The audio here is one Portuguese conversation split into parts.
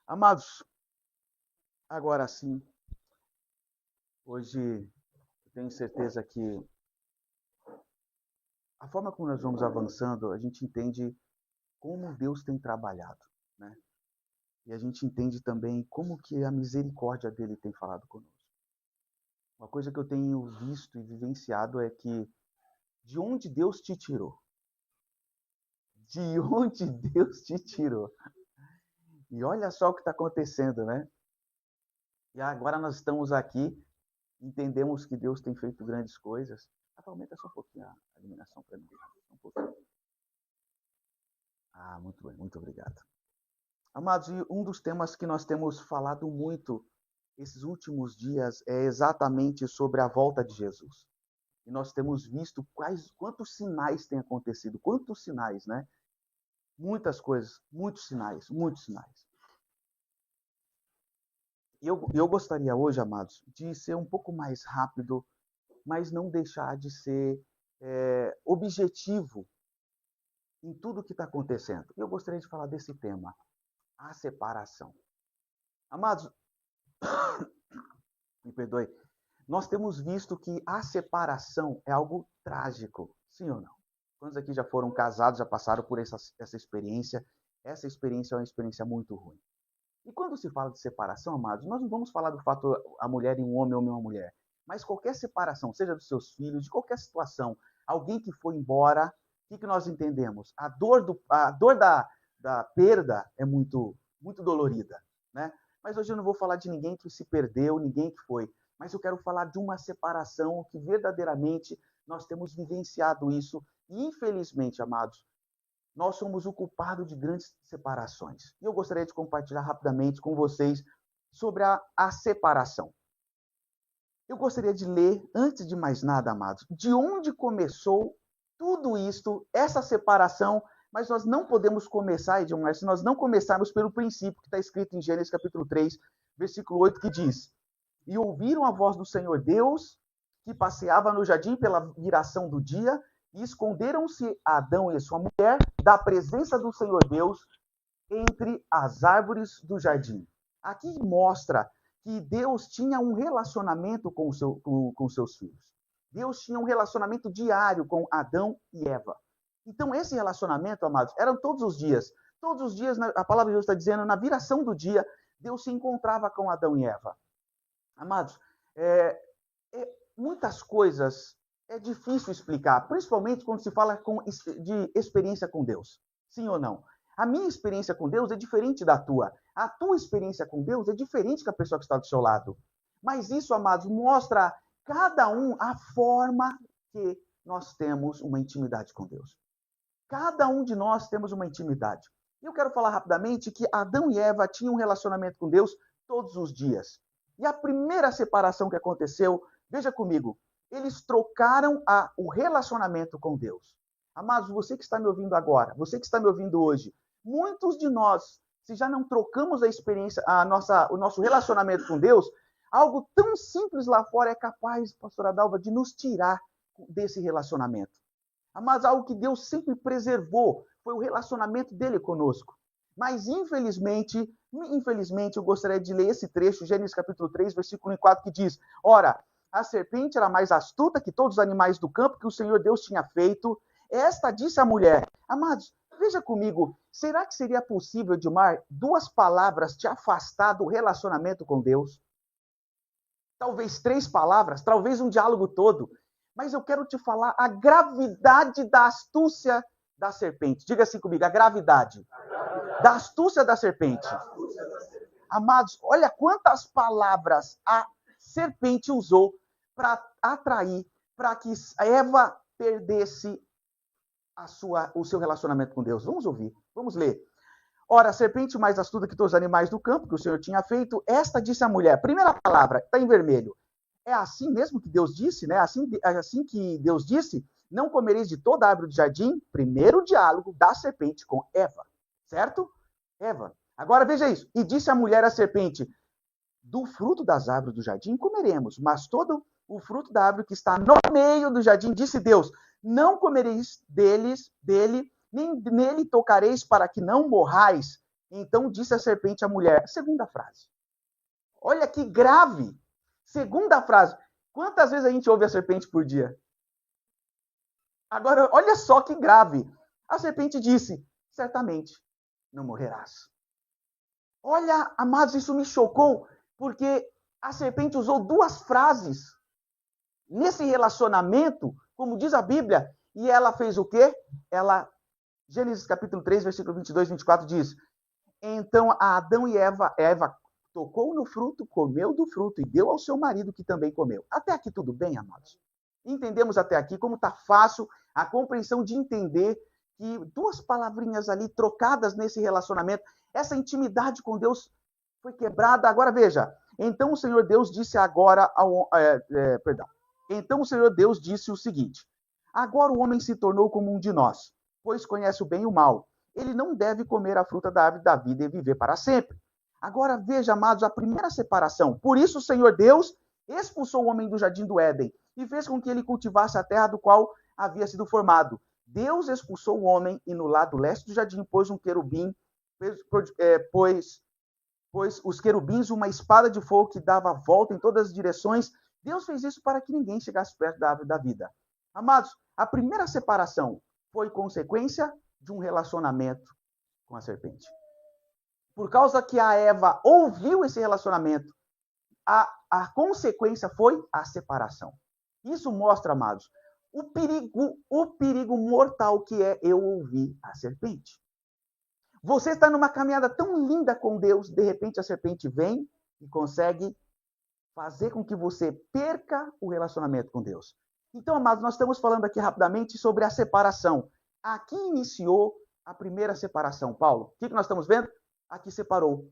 Amados, agora sim, hoje eu tenho certeza que a forma como nós vamos avançando, a gente entende como Deus tem trabalhado, né? E a gente entende também como que a misericórdia dele tem falado conosco. Uma coisa que eu tenho visto e vivenciado é que de onde Deus te tirou, de onde Deus te tirou. E olha só o que está acontecendo, né? E agora nós estamos aqui, entendemos que Deus tem feito grandes coisas. Aumenta só um pouquinho a iluminação para mim. Um pouquinho. Muito bem, muito obrigado. Amados, e um dos temas que nós temos falado muito esses últimos dias é exatamente sobre a volta de Jesus. E nós temos visto quantos sinais têm acontecido, quantos sinais, né? Muitas coisas, muitos sinais, muitos sinais. E eu gostaria hoje, amados, de ser um pouco mais rápido, mas não deixar de ser objetivo em tudo o que está acontecendo. Eu gostaria de falar desse tema, a separação. Amados, me perdoe, nós temos visto que a separação é algo trágico, sim ou não? Quantos aqui já foram casados, já passaram por essa experiência? Essa experiência é uma experiência muito ruim. E quando se fala de separação, amados, nós não vamos falar do fato a mulher e um homem ou uma mulher, mas qualquer separação, seja dos seus filhos, de qualquer situação, alguém que foi embora, o que nós entendemos? A dor da perda é muito, muito dolorida, né? Mas hoje eu não vou falar de ninguém que se perdeu, ninguém que foi, mas eu quero falar de uma separação que verdadeiramente nós temos vivenciado isso e, infelizmente, amados, nós somos o culpado de grandes separações. E eu gostaria de compartilhar rapidamente com vocês sobre a separação. Eu gostaria de ler, antes de mais nada, amados, de onde começou tudo isto, essa separação, mas nós não podemos começar, Edmar, se nós não começarmos pelo princípio que está escrito em Gênesis capítulo 3, versículo 8, que diz: E ouviram a voz do Senhor Deus, que passeava no jardim pela viração do dia, e esconderam-se Adão e sua mulher da presença do Senhor Deus entre as árvores do jardim. Aqui mostra que Deus tinha um relacionamento com seus filhos. Deus tinha um relacionamento diário com Adão e Eva. Então, esse relacionamento, amados, eram todos os dias. Todos os dias, a palavra de Deus está dizendo, na viração do dia, Deus se encontrava com Adão e Eva. Amados, muitas coisas é difícil explicar, principalmente quando se fala de experiência com Deus. Sim ou não? A minha experiência com Deus é diferente da tua. A tua experiência com Deus é diferente da pessoa que está do seu lado. Mas isso, amados, mostra cada um a forma que nós temos uma intimidade com Deus. Cada um de nós temos uma intimidade. E eu quero falar rapidamente que Adão e Eva tinham um relacionamento com Deus todos os dias. E a primeira separação que aconteceu, veja comigo, eles trocaram o relacionamento com Deus. Amados, você que está me ouvindo agora, você que está me ouvindo hoje, muitos de nós, se já não trocamos a experiência, o nosso relacionamento com Deus, algo tão simples lá fora é capaz, pastora Dalva, de nos tirar desse relacionamento. Mas algo que Deus sempre preservou foi o relacionamento dele conosco. Mas, infelizmente, eu gostaria de ler esse trecho, Gênesis capítulo 3, versículo 4, que diz: Ora, a serpente era mais astuta que todos os animais do campo que o Senhor Deus tinha feito. Esta disse à mulher: Amados, veja comigo, será que seria possível, Edmar, 2 palavras te afastar do relacionamento com Deus? Talvez 3 palavras, talvez um diálogo todo. Mas eu quero te falar a gravidade da astúcia da serpente. Diga assim comigo, a gravidade da astúcia da serpente. Amados, olha quantas palavras a serpente usou para atrair, para que Eva perdesse o seu relacionamento com Deus. Vamos ouvir, vamos ler. Ora, a serpente mais astuta que todos os animais do campo que o Senhor tinha feito, esta disse à mulher, primeira palavra, está em vermelho. É assim mesmo que Deus disse, né? Assim que Deus disse, não comereis de toda a árvore do jardim. Primeiro diálogo da serpente com Eva, certo? Eva. Agora veja isso. E disse a mulher à serpente: do fruto das árvores do jardim comeremos, mas todo o fruto da árvore que está no meio do jardim, disse Deus, não comereis dele, nem nele tocareis para que não morrais. Então disse a serpente à mulher, segunda frase. Olha que grave. Segunda frase. Quantas vezes a gente ouve a serpente por dia? Agora, olha só que grave. A serpente disse, certamente não morrerás. Olha, amados, isso me chocou, porque a serpente usou duas frases nesse relacionamento, como diz a Bíblia, e ela fez o quê? Gênesis capítulo 3, versículo 22 e 24 diz, então a Adão e Eva tocou no fruto, comeu do fruto e deu ao seu marido que também comeu. Até aqui tudo bem, amados? Entendemos até aqui como está fácil a compreensão de entender que duas palavrinhas ali trocadas nesse relacionamento, essa intimidade com Deus foi quebrada. Agora veja, então o Senhor Deus disse agora Então o Senhor Deus disse o seguinte, agora o homem se tornou como um de nós, pois conhece o bem e o mal. Ele não deve comer a fruta da árvore da vida e viver para sempre. Agora veja, amados, a primeira separação. Por isso o Senhor Deus expulsou o homem do jardim do Éden e fez com que ele cultivasse a terra do qual havia sido formado. Deus expulsou o homem e no lado leste do jardim pôs um querubim, pôs os querubins uma espada de fogo que dava volta em todas as direções. Deus fez isso para que ninguém chegasse perto da árvore da vida. Amados, a primeira separação foi consequência de um relacionamento com a serpente. Por causa que a Eva ouviu esse relacionamento, a consequência foi a separação. Isso mostra, amados, o perigo mortal que é eu ouvir a serpente. Você está numa caminhada tão linda com Deus, de repente a serpente vem e consegue fazer com que você perca o relacionamento com Deus. Então, amados, nós estamos falando aqui rapidamente sobre a separação. Aqui iniciou a primeira separação, Paulo. O que nós estamos vendo? Aqui separou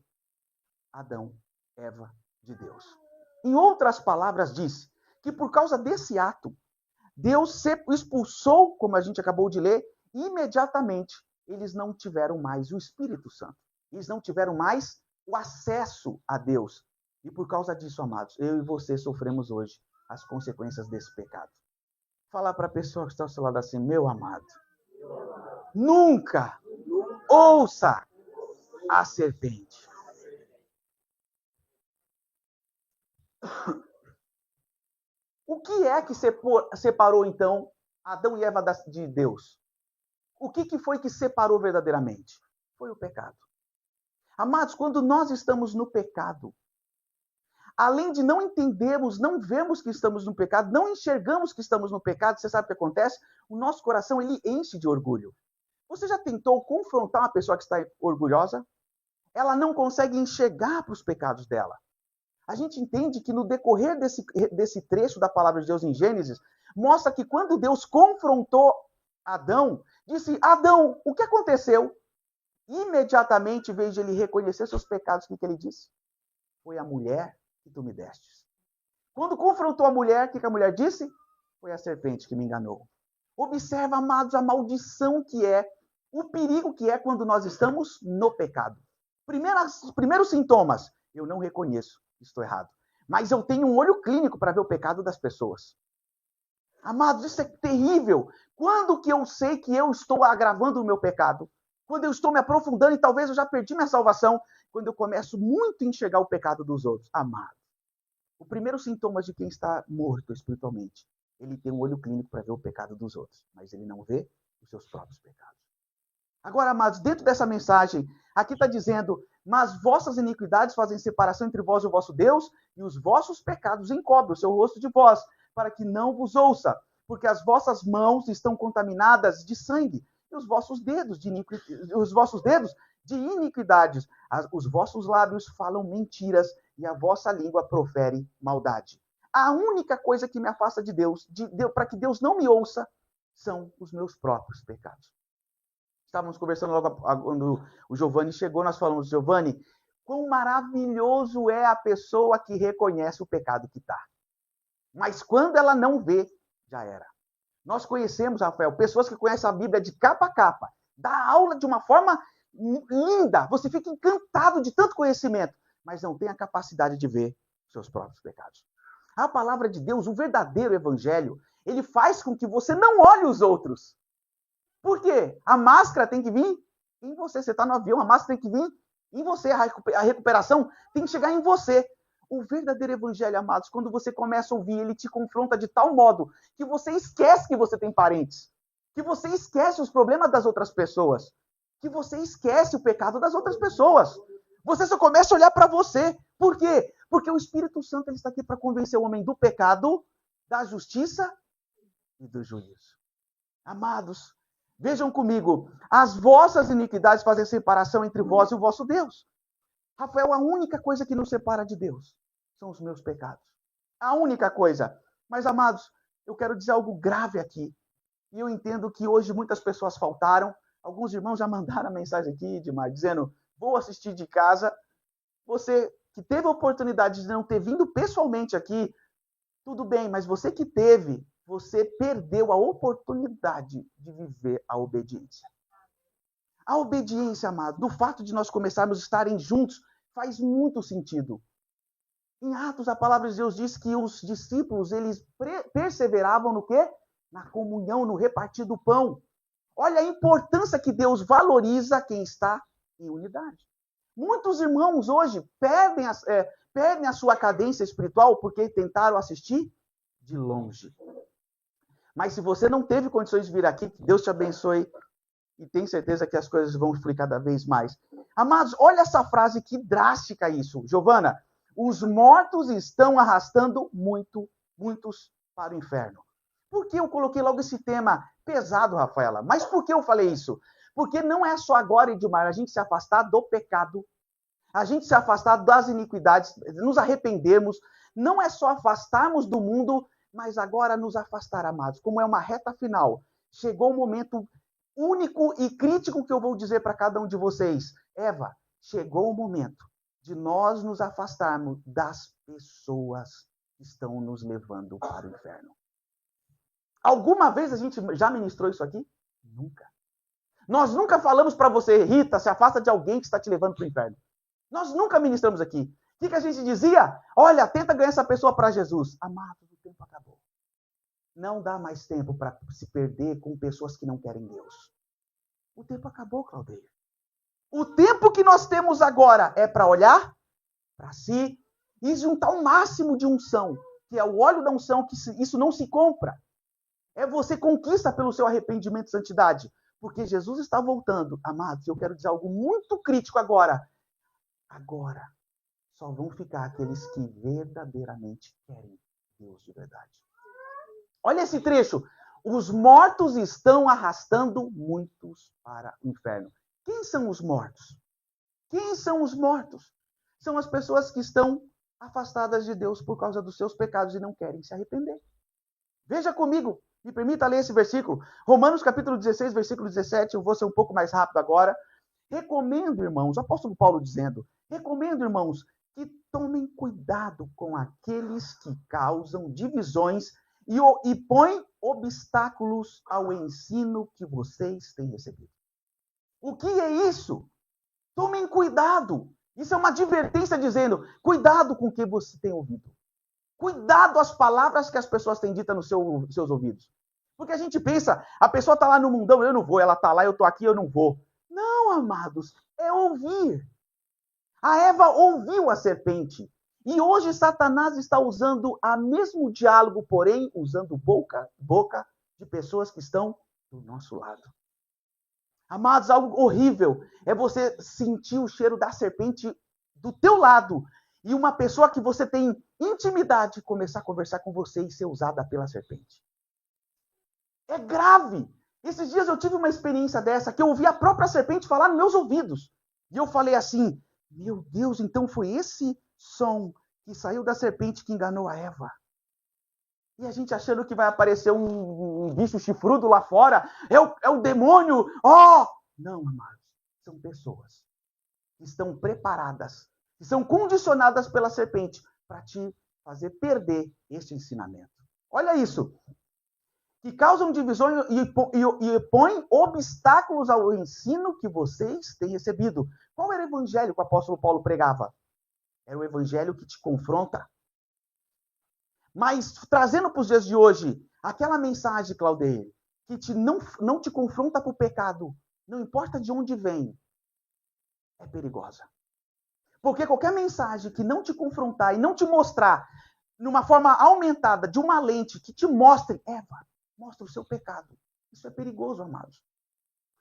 Adão, Eva de Deus. Em outras palavras, diz que por causa desse ato, Deus expulsou, como a gente acabou de ler, imediatamente eles não tiveram mais o Espírito Santo. Eles não tiveram mais o acesso a Deus. E por causa disso, amados, eu e você sofremos hoje as consequências desse pecado. Falar para a pessoa que está ao seu lado assim, meu amado, nunca ouça a serpente. O que é que separou, então, Adão e Eva de Deus? O que foi que separou verdadeiramente? Foi o pecado. Amados, quando nós estamos no pecado, além de não entendermos, não vemos que estamos no pecado, não enxergamos que estamos no pecado, você sabe o que acontece? O nosso coração, ele enche de orgulho. Você já tentou confrontar uma pessoa que está orgulhosa? Ela não consegue enxergar para os pecados dela. A gente entende que no decorrer desse trecho da palavra de Deus em Gênesis, mostra que quando Deus confrontou Adão, disse, Adão, o que aconteceu? Imediatamente, em vez de ele reconhecer seus pecados, o que ele disse? Foi a mulher que tu me destes. Quando confrontou a mulher, o que a mulher disse? Foi a serpente que me enganou. Observa, amados, a maldição que é, o perigo que é quando nós estamos no pecado. Primeiros sintomas, eu não reconheço que estou errado. Mas eu tenho um olho clínico para ver o pecado das pessoas. Amados, isso é terrível. Quando que eu sei que eu estou agravando o meu pecado? Quando eu estou me aprofundando e talvez eu já perdi minha salvação. Quando eu começo muito a enxergar o pecado dos outros. Amado, o primeiro sintoma de quem está morto espiritualmente, ele tem um olho clínico para ver o pecado dos outros, mas ele não vê os seus próprios pecados. Agora, amados, dentro dessa mensagem, aqui está dizendo, mas vossas iniquidades fazem separação entre vós e o vosso Deus, e os vossos pecados encobrem o seu rosto de vós, para que não vos ouça, porque as vossas mãos estão contaminadas de sangue, e os vossos dedos de iniquidades. Os vossos lábios falam mentiras, e a vossa língua profere maldade. A única coisa que me afasta de Deus, para que Deus não me ouça, são os meus próprios pecados. Estávamos conversando logo quando o Giovanni chegou, nós falamos, Giovanni, quão maravilhoso é a pessoa que reconhece o pecado que está. Mas quando ela não vê, já era. Nós conhecemos, Rafael, pessoas que conhecem a Bíblia de capa a capa, dá aula de uma forma linda, você fica encantado de tanto conhecimento, mas não tem a capacidade de ver seus próprios pecados. A palavra de Deus, o verdadeiro evangelho, ele faz com que você não olhe os outros. Por quê? A máscara tem que vir em você. Você está no avião, a máscara tem que vir Em você, a recuperação tem que chegar em você. O verdadeiro evangelho, amados, quando você começa a ouvir, ele te confronta de tal modo que você esquece que você tem parentes, que você esquece os problemas das outras pessoas, que você esquece o pecado das outras pessoas. Você só começa a olhar para você. Por quê? Porque o Espírito Santo ele está aqui para convencer o homem do pecado, da justiça e do juízo. Amados, vejam comigo, as vossas iniquidades fazem separação entre vós e o vosso Deus. Rafael, a única coisa que nos separa de Deus são os meus pecados. A única coisa. Mas, amados, eu quero dizer algo grave aqui. E eu entendo que hoje muitas pessoas faltaram. Alguns irmãos já mandaram a mensagem aqui, Edmar, dizendo, vou assistir de casa. Você que teve a oportunidade de não ter vindo pessoalmente aqui, tudo bem, mas você que teve, você perdeu a oportunidade de viver a obediência. A obediência, amado, do fato de nós começarmos a estarem juntos, faz muito sentido. Em Atos, a palavra de Deus diz que os discípulos, eles perseveravam no quê? Na comunhão, no repartir do pão. Olha a importância que Deus valoriza quem está em unidade. Muitos irmãos hoje perdem a sua cadência espiritual porque tentaram assistir de longe. Mas se você não teve condições de vir aqui, que Deus te abençoe e tenho certeza que as coisas vão fluir cada vez mais. Amados, olha essa frase, que drástica isso. Giovana, os mortos estão arrastando muitos para o inferno. Por que eu coloquei logo esse tema pesado, Rafaela? Mas por que eu falei isso? Porque não é só agora, Edmar, a gente se afastar do pecado, a gente se afastar das iniquidades, nos arrependermos, não é só afastarmos do mundo, mas agora nos afastar, amados. Como é uma reta final, chegou o momento único e crítico que eu vou dizer para cada um de vocês. Eva, chegou o momento de nós nos afastarmos das pessoas que estão nos levando para o inferno. Alguma vez a gente já ministrou isso aqui? Nunca. Nós nunca falamos para você, Rita, se afasta de alguém que está te levando para o inferno. Nós nunca ministramos aqui. O que a gente dizia? Olha, tenta ganhar essa pessoa para Jesus. Amado, o tempo acabou. Não dá mais tempo para se perder com pessoas que não querem Deus. O tempo acabou, Claudeir. O tempo que nós temos agora é para olhar para si e juntar o máximo de unção, que é o óleo da unção, que isso não se compra. É você conquista pelo seu arrependimento e santidade. Porque Jesus está voltando. Amados, eu quero dizer algo muito crítico agora. Agora, só vão ficar aqueles que verdadeiramente querem Deus de verdade. Olha esse trecho. Os mortos estão arrastando muitos para o inferno. Quem são os mortos? Quem são os mortos? São as pessoas que estão afastadas de Deus por causa dos seus pecados e não querem se arrepender. Veja comigo, me permita ler esse versículo. Romanos capítulo 16, versículo 17. Eu vou ser um pouco mais rápido agora. Recomendo, irmãos, o apóstolo Paulo dizendo, recomendo, irmãos, que tomem cuidado com aqueles que causam divisões e põem obstáculos ao ensino que vocês têm recebido. O que é isso? Tomem cuidado. Isso é uma advertência dizendo, cuidado com o que você tem ouvido. Cuidado as palavras que as pessoas têm dito nos seus ouvidos. Porque a gente pensa, a pessoa está lá no mundão, eu não vou, ela está lá, eu estou aqui, eu não vou. Não, amados, é ouvir. A Eva ouviu a serpente. E hoje Satanás está usando o mesmo diálogo, porém usando boca de pessoas que estão do nosso lado. Amados, algo horrível é você sentir o cheiro da serpente do teu lado e uma pessoa que você tem intimidade começar a conversar com você e ser usada pela serpente. É grave. Esses dias eu tive uma experiência dessa, que eu ouvi a própria serpente falar nos meus ouvidos. E eu falei assim, meu Deus, então foi esse som que saiu da serpente que enganou a Eva. E a gente achando que vai aparecer um bicho chifrudo lá fora, é o demônio, Não, amados, são pessoas que estão preparadas, que são condicionadas pela serpente para te fazer perder este ensinamento. Olha isso. Que causam divisões e põem obstáculos ao ensino que vocês têm recebido. Qual era o evangelho que o apóstolo Paulo pregava? Era o evangelho que te confronta. Mas, trazendo para os dias de hoje, aquela mensagem, Claudeir, que não te confronta para o pecado, não importa de onde vem, é perigosa. Porque qualquer mensagem que não te confrontar e não te mostrar numa forma aumentada de uma lente que te mostre, mostra o seu pecado. Isso é perigoso, amados.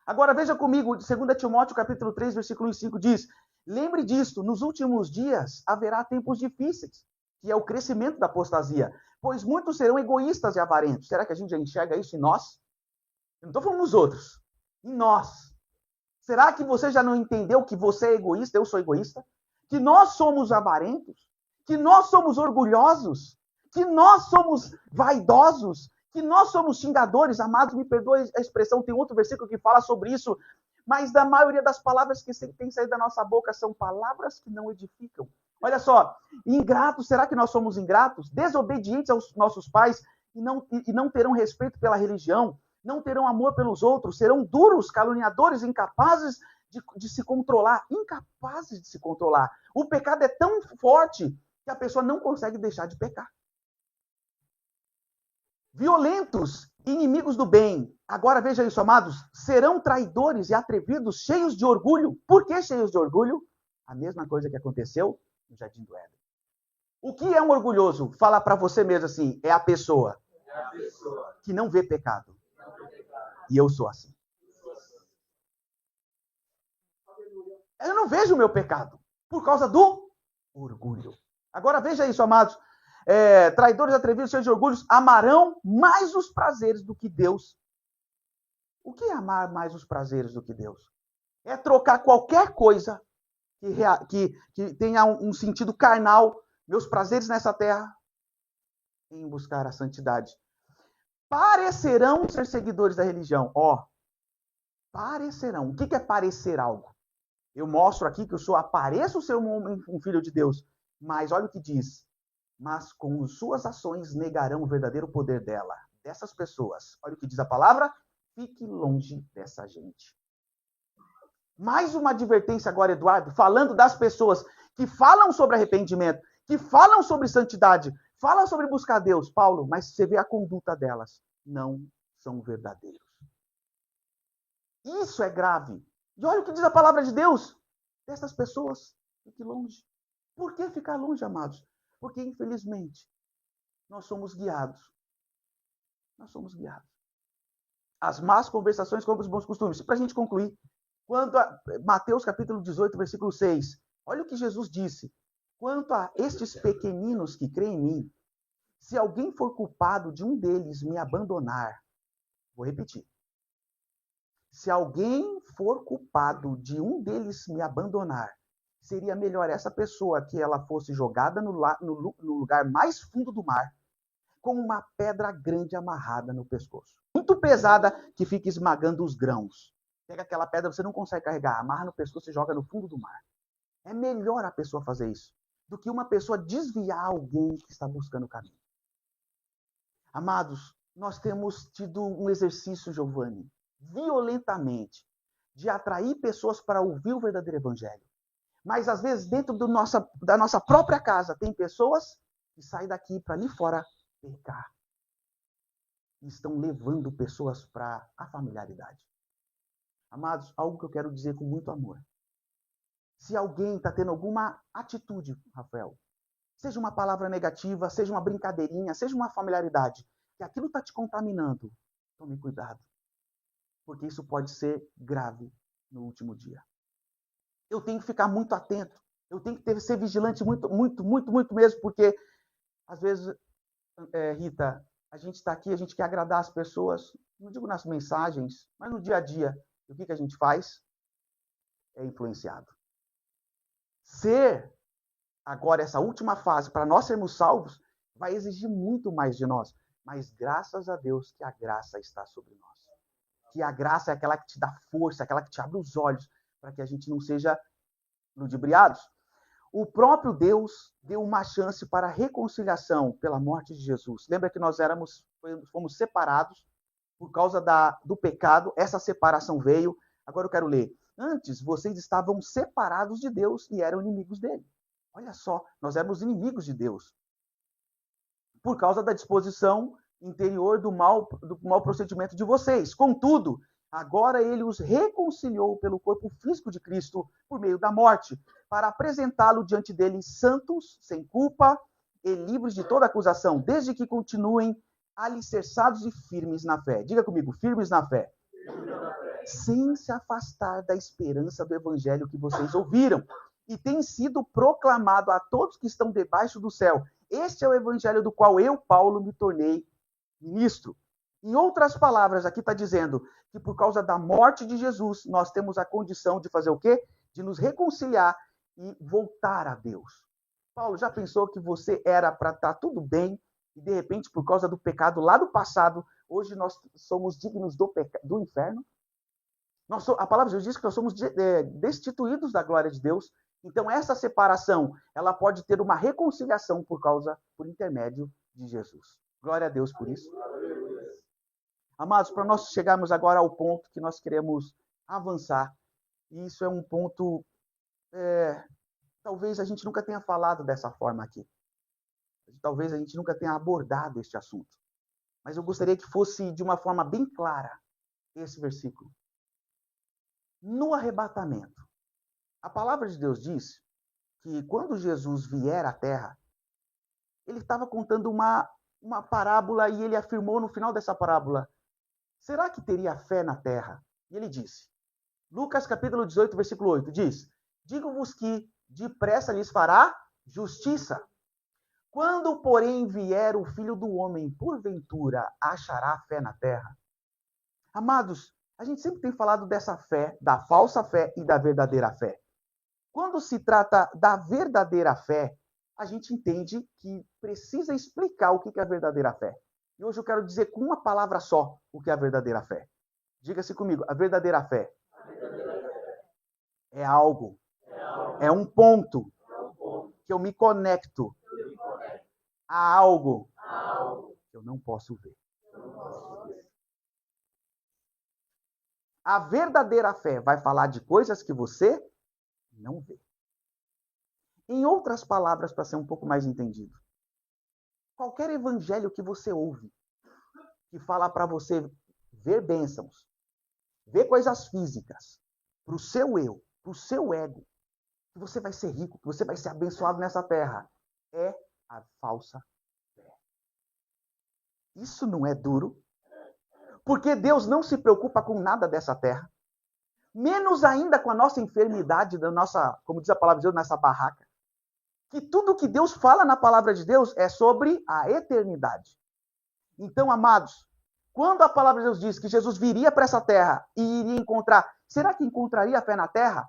Agora veja comigo, 2 Timóteo capítulo 3, versículo 5 diz: lembre disto, nos últimos dias haverá tempos difíceis, que é o crescimento da apostasia, pois muitos serão egoístas e avarentos. Será que a gente já enxerga isso em nós? Eu não estou falando nos outros, em nós. Será que você já não entendeu que você é egoísta, eu sou egoísta? Que nós somos avarentos? Que nós somos orgulhosos? Que nós somos vaidosos? Que nós somos xingadores? Amados, me perdoe a expressão, tem outro versículo que fala sobre isso, mas da maioria das palavras que tem saído da nossa boca são palavras que não edificam. Olha só, ingratos, será que nós somos ingratos? Desobedientes aos nossos pais e não terão respeito pela religião? Não terão amor pelos outros, serão duros, caluniadores, incapazes de se controlar. Incapazes de se controlar. O pecado é tão forte que a pessoa não consegue deixar de pecar. Violentos, inimigos do bem. Agora veja isso, amados. Serão traidores e atrevidos, cheios de orgulho. Por que cheios de orgulho? A mesma coisa que aconteceu no Jardim do Éden. O que é um orgulhoso? Fala para você mesmo assim, é a pessoa que não vê pecado. E eu sou assim. Eu não vejo o meu pecado por causa do orgulho. Agora veja isso, amados. Traidores, atrevidos, cheios de orgulhos, amarão mais os prazeres do que Deus. O que é amar mais os prazeres do que Deus? É trocar qualquer coisa que tenha um sentido carnal, meus prazeres nessa terra, em buscar a santidade. Parecerão ser seguidores da religião. Parecerão. O que é parecer algo? Eu mostro aqui que eu apareço ser um filho de Deus. Mas olha o que diz. Mas com suas ações negarão o verdadeiro poder dessas pessoas. Olha o que diz a palavra. Fique longe dessa gente. Mais uma advertência agora, Eduardo, falando das pessoas que falam sobre arrependimento, que falam sobre santidade, falam sobre buscar Deus, Paulo, mas você vê a conduta delas, não são verdadeiros. Isso é grave. E olha o que diz a palavra de Deus. Dessas pessoas, fique longe. Por que ficar longe, amados? Porque, infelizmente, nós somos guiados. Nós somos guiados. As más conversações contra os bons costumes. Para a gente concluir, quanto a Mateus capítulo 18, versículo 6, olha o que Jesus disse. Quanto a estes pequeninos que creem em mim, se alguém for culpado de um deles me abandonar, vou repetir. Se alguém for culpado de um deles me abandonar, seria melhor essa pessoa que ela fosse jogada no lugar mais fundo do mar, com uma pedra grande amarrada no pescoço. Muito pesada, que fica esmagando os grãos. Pega aquela pedra, você não consegue carregar, amarra no pescoço e joga no fundo do mar. É melhor a pessoa fazer isso do que uma pessoa desviar alguém que está buscando o caminho. Amados, nós temos tido um exercício, Giovanni, violentamente, de atrair pessoas para ouvir o verdadeiro evangelho. Mas, às vezes, dentro da nossa própria casa, tem pessoas que saem daqui para ali fora pecar. E estão levando pessoas para a familiaridade. Amados, algo que eu quero dizer com muito amor. Se alguém está tendo alguma atitude, Rafael, seja uma palavra negativa, seja uma brincadeirinha, seja uma familiaridade, que aquilo está te contaminando, tome cuidado. Porque isso pode ser grave no último dia. Eu tenho que ficar muito atento. Eu tenho que ser vigilante muito mesmo, porque, às vezes, Rita, a gente está aqui, a gente quer agradar as pessoas, não digo nas mensagens, mas no dia a dia. E o que a gente faz? É influenciado. Ser, agora, essa última fase, para nós sermos salvos, vai exigir muito mais de nós. Mas, graças a Deus, que a graça está sobre nós. Que a graça é aquela que te dá força, aquela que te abre os olhos, para que a gente não seja ludibriados. O próprio Deus deu uma chance para a reconciliação pela morte de Jesus. Lembra que nós fomos separados por causa do pecado, essa separação veio. Agora eu quero ler. Antes, vocês estavam separados de Deus e eram inimigos dele. Olha só, nós éramos inimigos de Deus. Por causa da disposição interior do mau procedimento de vocês. Contudo, Agora ele os reconciliou pelo corpo físico de Cristo por meio da morte, para apresentá-lo diante dele santos, sem culpa e livres de toda acusação, desde que continuem alicerçados e firmes na fé. Diga comigo, firmes na fé. Sem se afastar da esperança do evangelho que vocês ouviram e tem sido proclamado a todos que estão debaixo do céu. Este é o evangelho do qual eu, Paulo, me tornei ministro. Em outras palavras, aqui está dizendo que por causa da morte de Jesus, nós temos a condição de fazer o quê? De nos reconciliar e voltar a Deus. Paulo, já pensou que você era para estar tudo bem e de repente, por causa do pecado lá do passado, hoje nós somos dignos do inferno? A palavra de Deus diz que nós somos destituídos da glória de Deus. Então, essa separação, ela pode ter uma reconciliação por intermédio de Jesus. Glória a Deus por isso. Amados, para nós chegarmos agora ao ponto que nós queremos avançar, e isso é um ponto, talvez a gente nunca tenha falado dessa forma aqui. Talvez a gente nunca tenha abordado este assunto. Mas eu gostaria que fosse de uma forma bem clara esse versículo. No arrebatamento, a palavra de Deus diz que quando Jesus vier à Terra, ele estava contando uma parábola e ele afirmou no final dessa parábola, será que teria fé na Terra? E ele disse, Lucas capítulo 18, versículo 8, diz, digo-vos que depressa lhes fará justiça. Quando, porém, vier o Filho do Homem, porventura, achará fé na Terra? Amados, a gente sempre tem falado dessa fé, da falsa fé e da verdadeira fé. Quando se trata da verdadeira fé, a gente entende que precisa explicar o que é a verdadeira fé. E hoje eu quero dizer com uma palavra só o que é a verdadeira fé. Diga-se comigo, a verdadeira fé é algo, é um ponto que eu me conecto a algo que eu não posso ver. A verdadeira fé vai falar de coisas que você não vê. Em outras palavras, para ser um pouco mais entendido, qualquer evangelho que você ouve, que fala para você ver bênçãos, ver coisas físicas, para o seu eu, para o seu ego, que você vai ser rico, que você vai ser abençoado nessa terra, é a falsa fé. Isso não é duro? Porque Deus não se preocupa com nada dessa terra. Menos ainda com a nossa enfermidade, da nossa, como diz a palavra de Deus, nessa barraca. Que tudo que Deus fala na palavra de Deus é sobre a eternidade. Então, amados, quando a palavra de Deus diz que Jesus viria para essa terra e iria encontrar, será que encontraria fé na terra?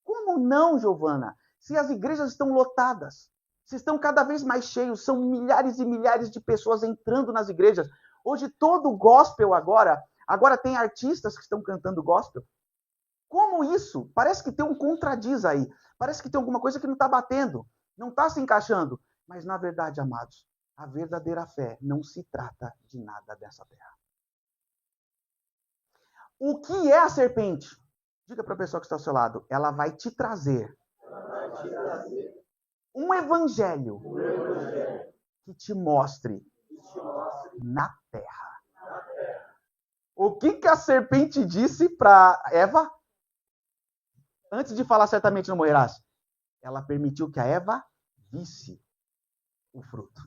Como não, Giovana? Se as igrejas estão lotadas, se estão cada vez mais cheios, são milhares e milhares de pessoas entrando nas igrejas. Hoje todo gospel agora tem artistas que estão cantando gospel. Como isso? Parece que tem um contradiz aí. Parece que tem alguma coisa que não está batendo, não está se encaixando. Mas na verdade, amados, a verdadeira fé não se trata de nada dessa terra. O que é a serpente? Diga para a pessoa que está ao seu lado. Ela vai te trazer um evangelho que te mostre na terra. O que a serpente disse para Eva? Antes de falar certamente não morrerás. Ela permitiu que a Eva visse o fruto.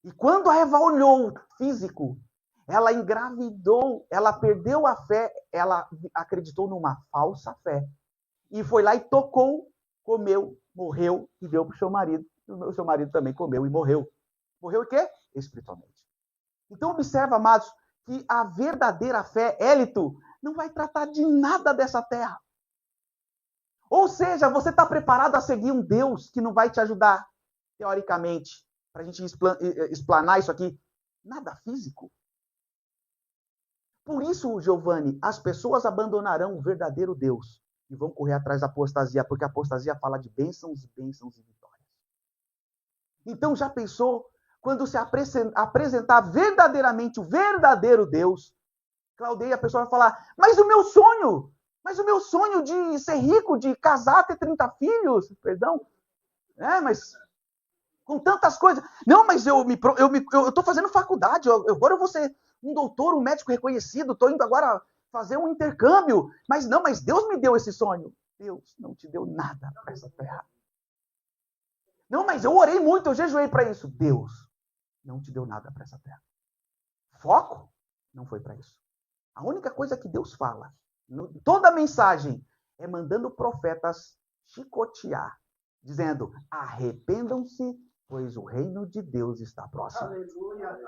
E quando a Eva olhou o físico, ela engravidou, ela perdeu a fé, ela acreditou numa falsa fé. E foi lá e tocou, comeu, morreu e deu para o seu marido. O seu marido também comeu e morreu. Morreu o quê? Espiritualmente. Então observa, amados, que a verdadeira fé, élito, não vai tratar de nada dessa terra. Ou seja, você está preparado a seguir um Deus que não vai te ajudar, teoricamente, para a gente explanar isso aqui? Nada físico. Por isso, Giovanni, as pessoas abandonarão o verdadeiro Deus e vão correr atrás da apostasia, porque a apostasia fala de bênçãos, bênçãos e vitórias. Então, já pensou, quando se apresentar verdadeiramente o verdadeiro Deus, Claudeia, a pessoa vai falar, mas o meu sonho de ser rico, de casar, ter 30 filhos, perdão, mas com tantas coisas. Não, mas eu estou fazendo faculdade, agora eu vou ser um doutor, um médico reconhecido, estou indo agora fazer um intercâmbio. Mas Deus me deu esse sonho. Deus não te deu nada para essa terra. Não, mas eu orei muito, eu jejuei para isso. Deus não te deu nada para essa terra. Foco não foi para isso. A única coisa que Deus fala, toda a mensagem, é mandando profetas chicotear, dizendo: arrependam-se, pois o reino de Deus está próximo. Aleluia.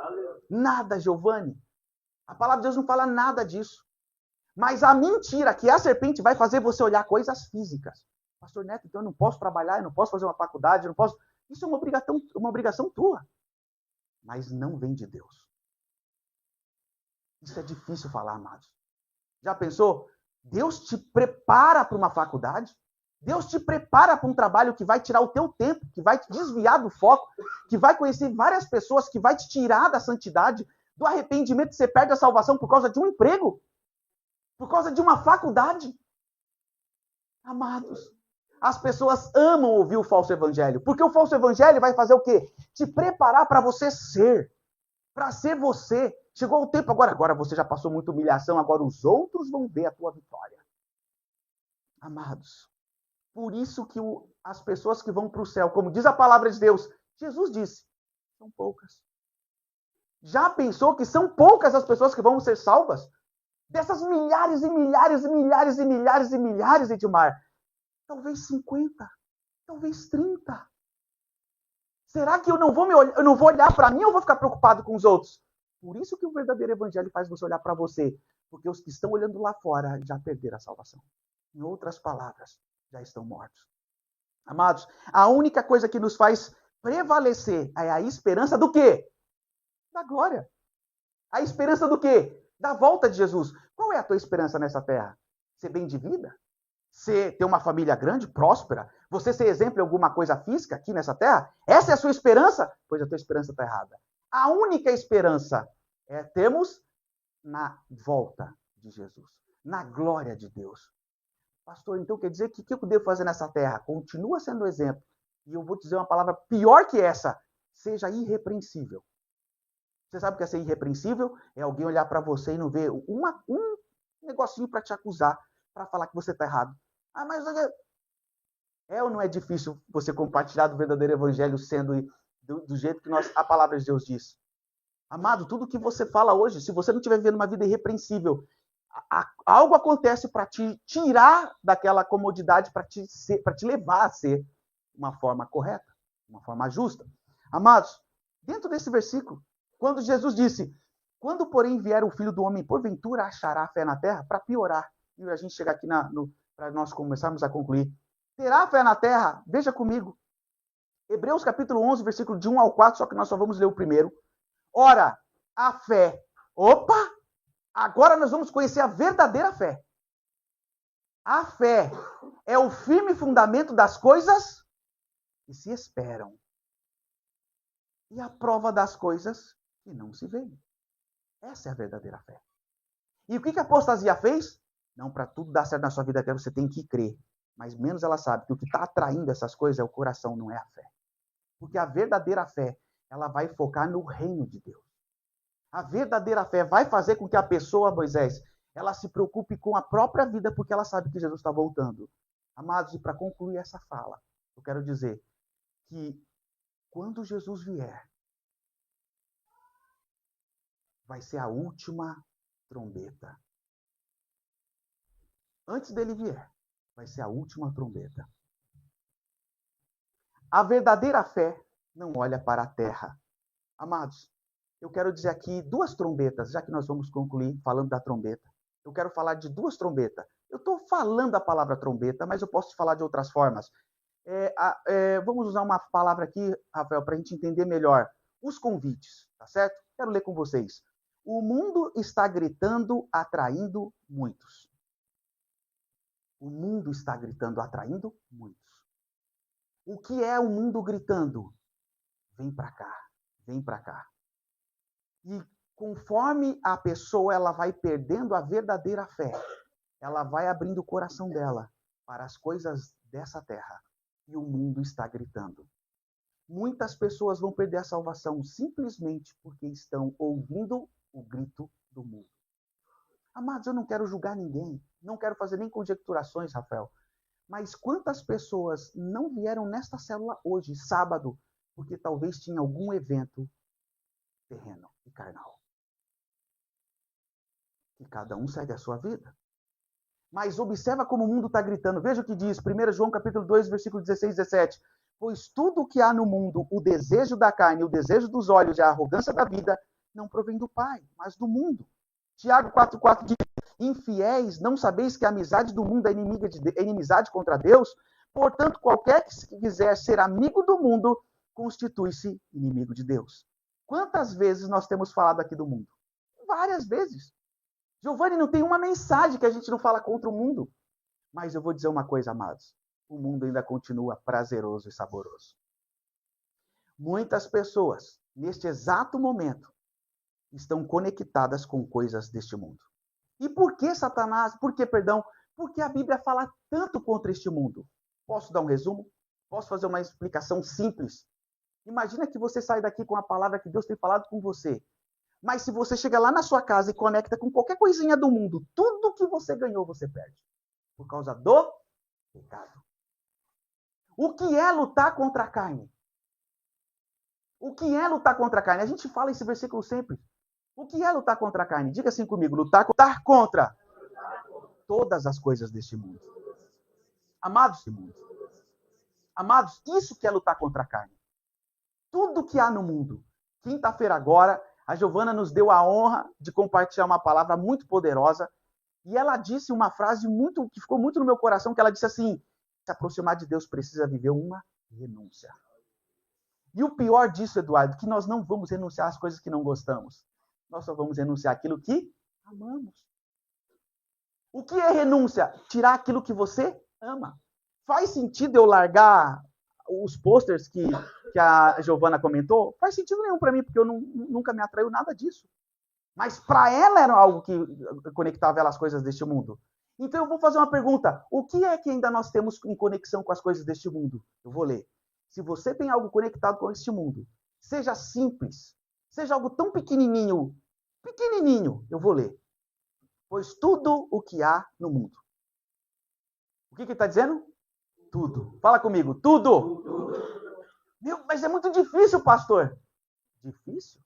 Nada, Giovanni. A palavra de Deus não fala nada disso. Mas a mentira que a serpente vai fazer você olhar coisas físicas. Pastor Neto, então eu não posso trabalhar, eu não posso fazer uma faculdade, eu não posso... Isso é uma obrigação tua. Mas não vem de Deus. Isso é difícil falar, amados. Já pensou? Deus te prepara para uma faculdade? Deus te prepara para um trabalho que vai tirar o teu tempo, que vai te desviar do foco, que vai conhecer várias pessoas, que vai te tirar da santidade, do arrependimento, você perde a salvação por causa de um emprego, por causa de uma faculdade. Amados, as pessoas amam ouvir o falso evangelho, porque o falso evangelho vai fazer o quê? Te preparar para você ser, para ser você. Chegou o tempo agora você já passou muita humilhação, agora os outros vão ver a tua vitória. Amados, por isso que as pessoas que vão para o céu, como diz a palavra de Deus, Jesus disse, são poucas. Já pensou que são poucas as pessoas que vão ser salvas? Dessas milhares e milhares e milhares e milhares e milhares, Edmar, talvez 50, talvez 30. Será que eu não vou olhar para mim ou vou ficar preocupado com os outros? Por isso que o verdadeiro evangelho faz você olhar para você. Porque os que estão olhando lá fora já perderam a salvação. Em outras palavras, já estão mortos. Amados, a única coisa que nos faz prevalecer é a esperança do quê? Da glória. A esperança do quê? Da volta de Jesus. Qual é a tua esperança nessa terra? Ser bem de vida? Você ter uma família grande, próspera? Você ser exemplo em alguma coisa física aqui nessa terra? Essa é a sua esperança? Pois a tua esperança está errada. A única esperança temos na volta de Jesus, na glória de Deus. Pastor, então quer dizer que o que eu devo fazer nessa terra? Continua sendo exemplo. E eu vou te dizer uma palavra pior que essa. Seja irrepreensível. Você sabe o que é ser irrepreensível? É alguém olhar para você e não ver um negocinho para te acusar, para falar que você está errado. Ah, mas é ou não é difícil você compartilhar do verdadeiro evangelho sendo do jeito que a palavra de Deus diz? Amado, tudo que você fala hoje, se você não estiver vivendo uma vida irrepreensível, algo acontece para te tirar daquela comodidade, para te levar a ser uma forma correta, uma forma justa. Amados, dentro desse versículo, quando Jesus disse, quando porém vier o Filho do Homem, porventura achará fé na terra, para piorar, e a gente chegar aqui para nós começarmos a concluir. Terá fé na terra? Veja comigo. Hebreus capítulo 11, versículo de 1 ao 4, só que nós só vamos ler o primeiro. Ora, a fé. Opa! Agora nós vamos conhecer a verdadeira fé. A fé é o firme fundamento das coisas que se esperam. E a prova das coisas que não se veem. Essa é a verdadeira fé. E o que a apostasia fez? Não, para tudo dar certo na sua vida, você tem que crer. Mas menos ela sabe que o que está atraindo essas coisas é o coração, não é a fé. Porque a verdadeira fé, ela vai focar no reino de Deus. A verdadeira fé vai fazer com que a pessoa, Moisés, ela se preocupe com a própria vida, porque ela sabe que Jesus está voltando. Amados, e para concluir essa fala, eu quero dizer que quando Jesus vier, vai ser a última trombeta. Antes dele vier, vai ser a última trombeta. A verdadeira fé não olha para a terra. Amados, eu quero dizer aqui duas trombetas, já que nós vamos concluir falando da trombeta. Eu quero falar de duas trombetas. Eu estou falando a palavra trombeta, mas eu posso falar de outras formas. Vamos usar uma palavra aqui, Rafael, para a gente entender melhor. Os convites, tá certo? Quero ler com vocês. O mundo está gritando, atraindo muitos. O mundo está gritando, atraindo muitos. O que é o mundo gritando? Vem para cá, vem para cá. E conforme a pessoa ela vai perdendo a verdadeira fé, ela vai abrindo o coração dela para as coisas dessa terra. E o mundo está gritando. Muitas pessoas vão perder a salvação simplesmente porque estão ouvindo o grito do mundo. Amados, eu não quero julgar ninguém. Não quero fazer nem conjecturações, Rafael. Mas quantas pessoas não vieram nesta célula hoje, sábado, porque talvez tinha algum evento terreno e carnal? E cada um segue a sua vida. Mas observa como o mundo está gritando. Veja o que diz 1 João capítulo 2, versículo 16 e 17. Pois tudo o que há no mundo, o desejo da carne, o desejo dos olhos e a arrogância da vida, não provém do Pai, mas do mundo. Tiago 4,4 diz, infiéis, não sabeis que a amizade do mundo é inimizade contra Deus? Portanto, qualquer que quiser ser amigo do mundo, constitui-se inimigo de Deus. Quantas vezes nós temos falado aqui do mundo? Várias vezes. Giovanni, não tem uma mensagem que a gente não fala contra o mundo. Mas eu vou dizer uma coisa, amados. O mundo ainda continua prazeroso e saboroso. Muitas pessoas, neste exato momento, estão conectadas com coisas deste mundo. E por que Satanás? Por que, perdão? Porque a Bíblia fala tanto contra este mundo. Posso dar um resumo? Posso fazer uma explicação simples? Imagina que você sai daqui com a palavra que Deus tem falado com você. Mas se você chega lá na sua casa e conecta com qualquer coisinha do mundo, tudo que você ganhou, você perde. Por causa do pecado. O que é lutar contra a carne? O que é lutar contra a carne? A gente fala esse versículo sempre. O que é lutar contra a carne? Diga assim comigo, lutar contra todas as coisas deste mundo. Amados, isso que é lutar contra a carne. Tudo que há no mundo. Quinta-feira agora, a Giovana nos deu a honra de compartilhar uma palavra muito poderosa. E ela disse uma frase que ficou muito no meu coração, que ela disse assim, se aproximar de Deus precisa viver uma renúncia. E o pior disso, Eduardo, que nós não vamos renunciar às coisas que não gostamos. Nós só vamos renunciar àquilo que amamos. O que é renúncia? Tirar aquilo que você ama. Faz sentido eu largar os posters que a Giovana comentou? Faz sentido nenhum para mim, porque eu nunca me atraiu nada disso. Mas para ela era algo que conectava ela às coisas deste mundo. Então eu vou fazer uma pergunta. O que é que ainda nós temos em conexão com as coisas deste mundo? Eu vou ler. Se você tem algo conectado com este mundo, seja simples, seja algo tão pequenininho, eu vou ler. Pois tudo o que há no mundo. O que ele está dizendo? Tudo. Fala comigo. Tudo. Meu, mas é muito difícil, pastor. Difícil?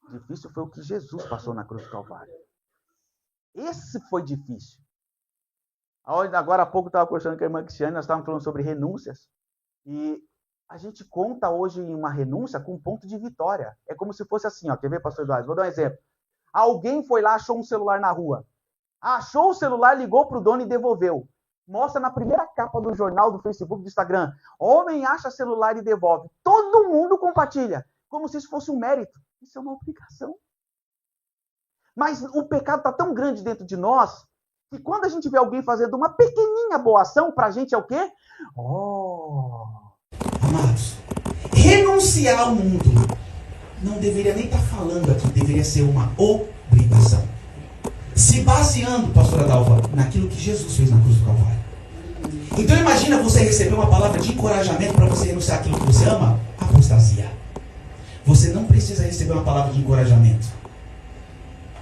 Difícil foi o que Jesus passou na cruz do Calvário. Esse foi difícil. Agora há pouco eu estava conversando com a irmã Cristiane, nós estávamos falando sobre renúncias. E a gente conta hoje em uma renúncia com um ponto de vitória. É como se fosse assim, ó. Quer ver, pastor Eduardo? Vou dar um exemplo. Alguém foi lá, achou um celular na rua. Achou o celular, ligou para o dono e devolveu. Mostra na primeira capa do jornal, do Facebook, do Instagram. Homem acha celular e devolve. Todo mundo compartilha. Como se isso fosse um mérito. Isso é uma obrigação. Mas o pecado está tão grande dentro de nós que quando a gente vê alguém fazendo uma pequenininha boa ação, para a gente é o quê? Amados, renunciar ao mundo não deveria nem estar falando aqui, deveria ser uma obrigação. Se baseando, pastora Dalva, naquilo que Jesus fez na cruz do Calvário. Então imagina você receber uma palavra de encorajamento para você renunciar àquilo que você ama, apostasia. Você não precisa receber uma palavra de encorajamento.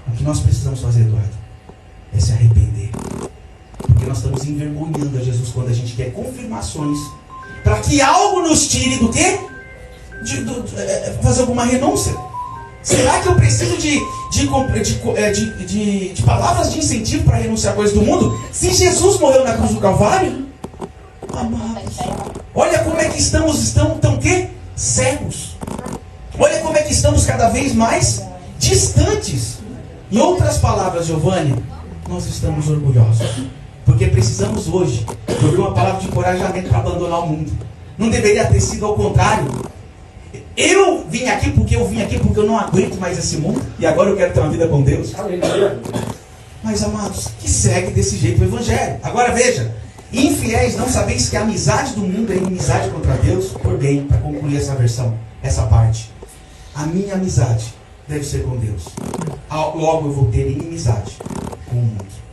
O que nós precisamos fazer, Eduardo, é se arrepender. Porque nós estamos envergonhando a Jesus quando a gente quer confirmações para que algo nos tire do quê? Fazer alguma renúncia. Será que eu preciso de palavras de incentivo para renunciar a coisas do mundo? Se Jesus morreu na cruz do Calvário? Amados, olha como é que estamos tão quê? Cegos. Olha como é que estamos cada vez mais distantes. Em outras palavras, Giovanni, nós estamos orgulhosos. Porque precisamos hoje ouvir uma palavra de encorajamento para abandonar o mundo. Não deveria ter sido ao contrário. Eu vim aqui porque eu não aguento mais esse mundo. E agora eu quero ter uma vida com Deus. Mas, amados, que segue desse jeito o Evangelho. Agora veja. Infiéis, não sabeis que a amizade do mundo é inimizade contra Deus? Por bem, para concluir essa versão, essa parte. A minha amizade deve ser com Deus. Logo eu vou ter inimizade com o mundo.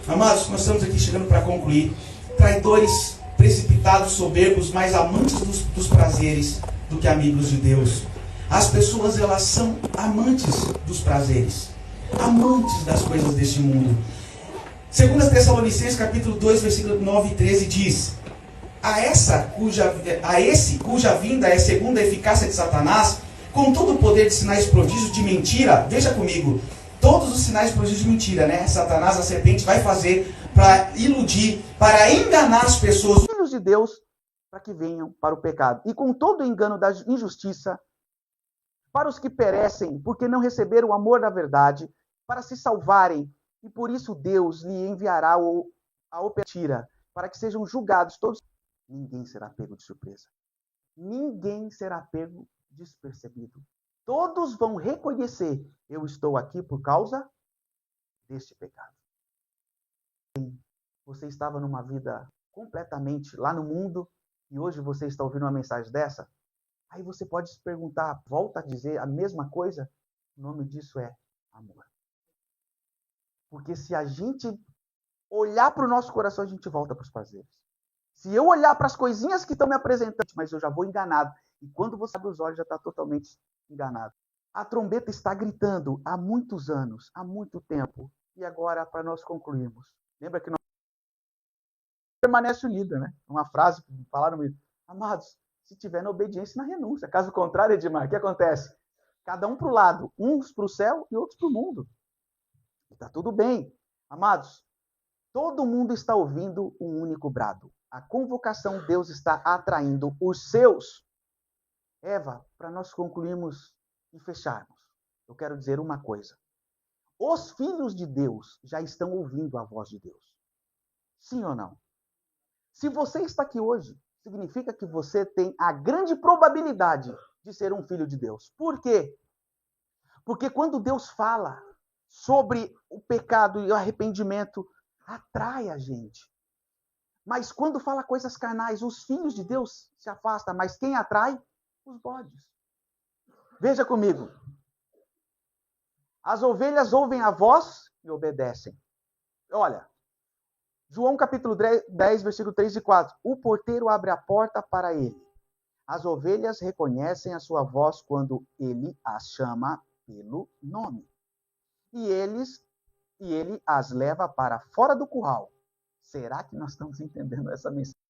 Amados, nós estamos aqui chegando para concluir. Traidores, precipitados, soberbos, mais amantes dos prazeres do que amigos de Deus. As pessoas, elas são amantes dos prazeres. amantes das coisas deste mundo. 2 Tessalonicenses capítulo 2, versículo 9 e 13 diz: a esse cuja vinda é segundo a eficácia de Satanás, com todo o poder de sinais prodígios de mentira. Veja comigo, todos os sinais prodígios de mentira, né? Satanás, a serpente, vai fazer para iludir, para enganar as pessoas, filhos de Deus, para que venham para o pecado. E com todo o engano da injustiça, para os que perecem, porque não receberam o amor da verdade, para se salvarem. E por isso Deus lhe enviará a opetira, para que sejam julgados todos. Ninguém será pego de surpresa. Ninguém será pego despercebido. Todos vão reconhecer: eu estou aqui por causa deste pecado. Você estava numa vida completamente lá no mundo e hoje você está ouvindo uma mensagem dessa? Aí você pode se perguntar, volta a dizer a mesma coisa? O nome disso é amor. Porque se a gente olhar para o nosso coração, a gente volta para os prazeres. Se eu olhar para as coisinhas que estão me apresentando, mas eu já vou enganado. E quando você abre os olhos, já está totalmente enganado. A trombeta está gritando há muitos anos, há muito tempo. E agora, para nós concluirmos, lembra que nós permanece unido, né? Uma frase que falaram mesmo. Amados, se tiver na obediência e na renúncia. Caso contrário, Edmar, o que acontece? Cada um para o lado, uns para o céu e outros para o mundo. Está tudo bem. Amados, todo mundo está ouvindo um único brado. A convocação, Deus está atraindo os seus. Eva, para nós concluirmos e fecharmos, eu quero dizer uma coisa. Os filhos de Deus já estão ouvindo a voz de Deus. Sim ou não? Se você está aqui hoje, significa que você tem a grande probabilidade de ser um filho de Deus. Por quê? Porque quando Deus fala sobre o pecado e o arrependimento, atrai a gente. Mas quando fala coisas carnais, os filhos de Deus se afastam. Mas quem atrai? Os bodes. Veja comigo. As ovelhas ouvem a voz e obedecem. Olha, João capítulo 10, versículo 3 e 4. O porteiro abre a porta para ele. As ovelhas reconhecem a sua voz quando ele as chama pelo nome. E ele as leva para fora do curral. Será que nós estamos entendendo essa mensagem?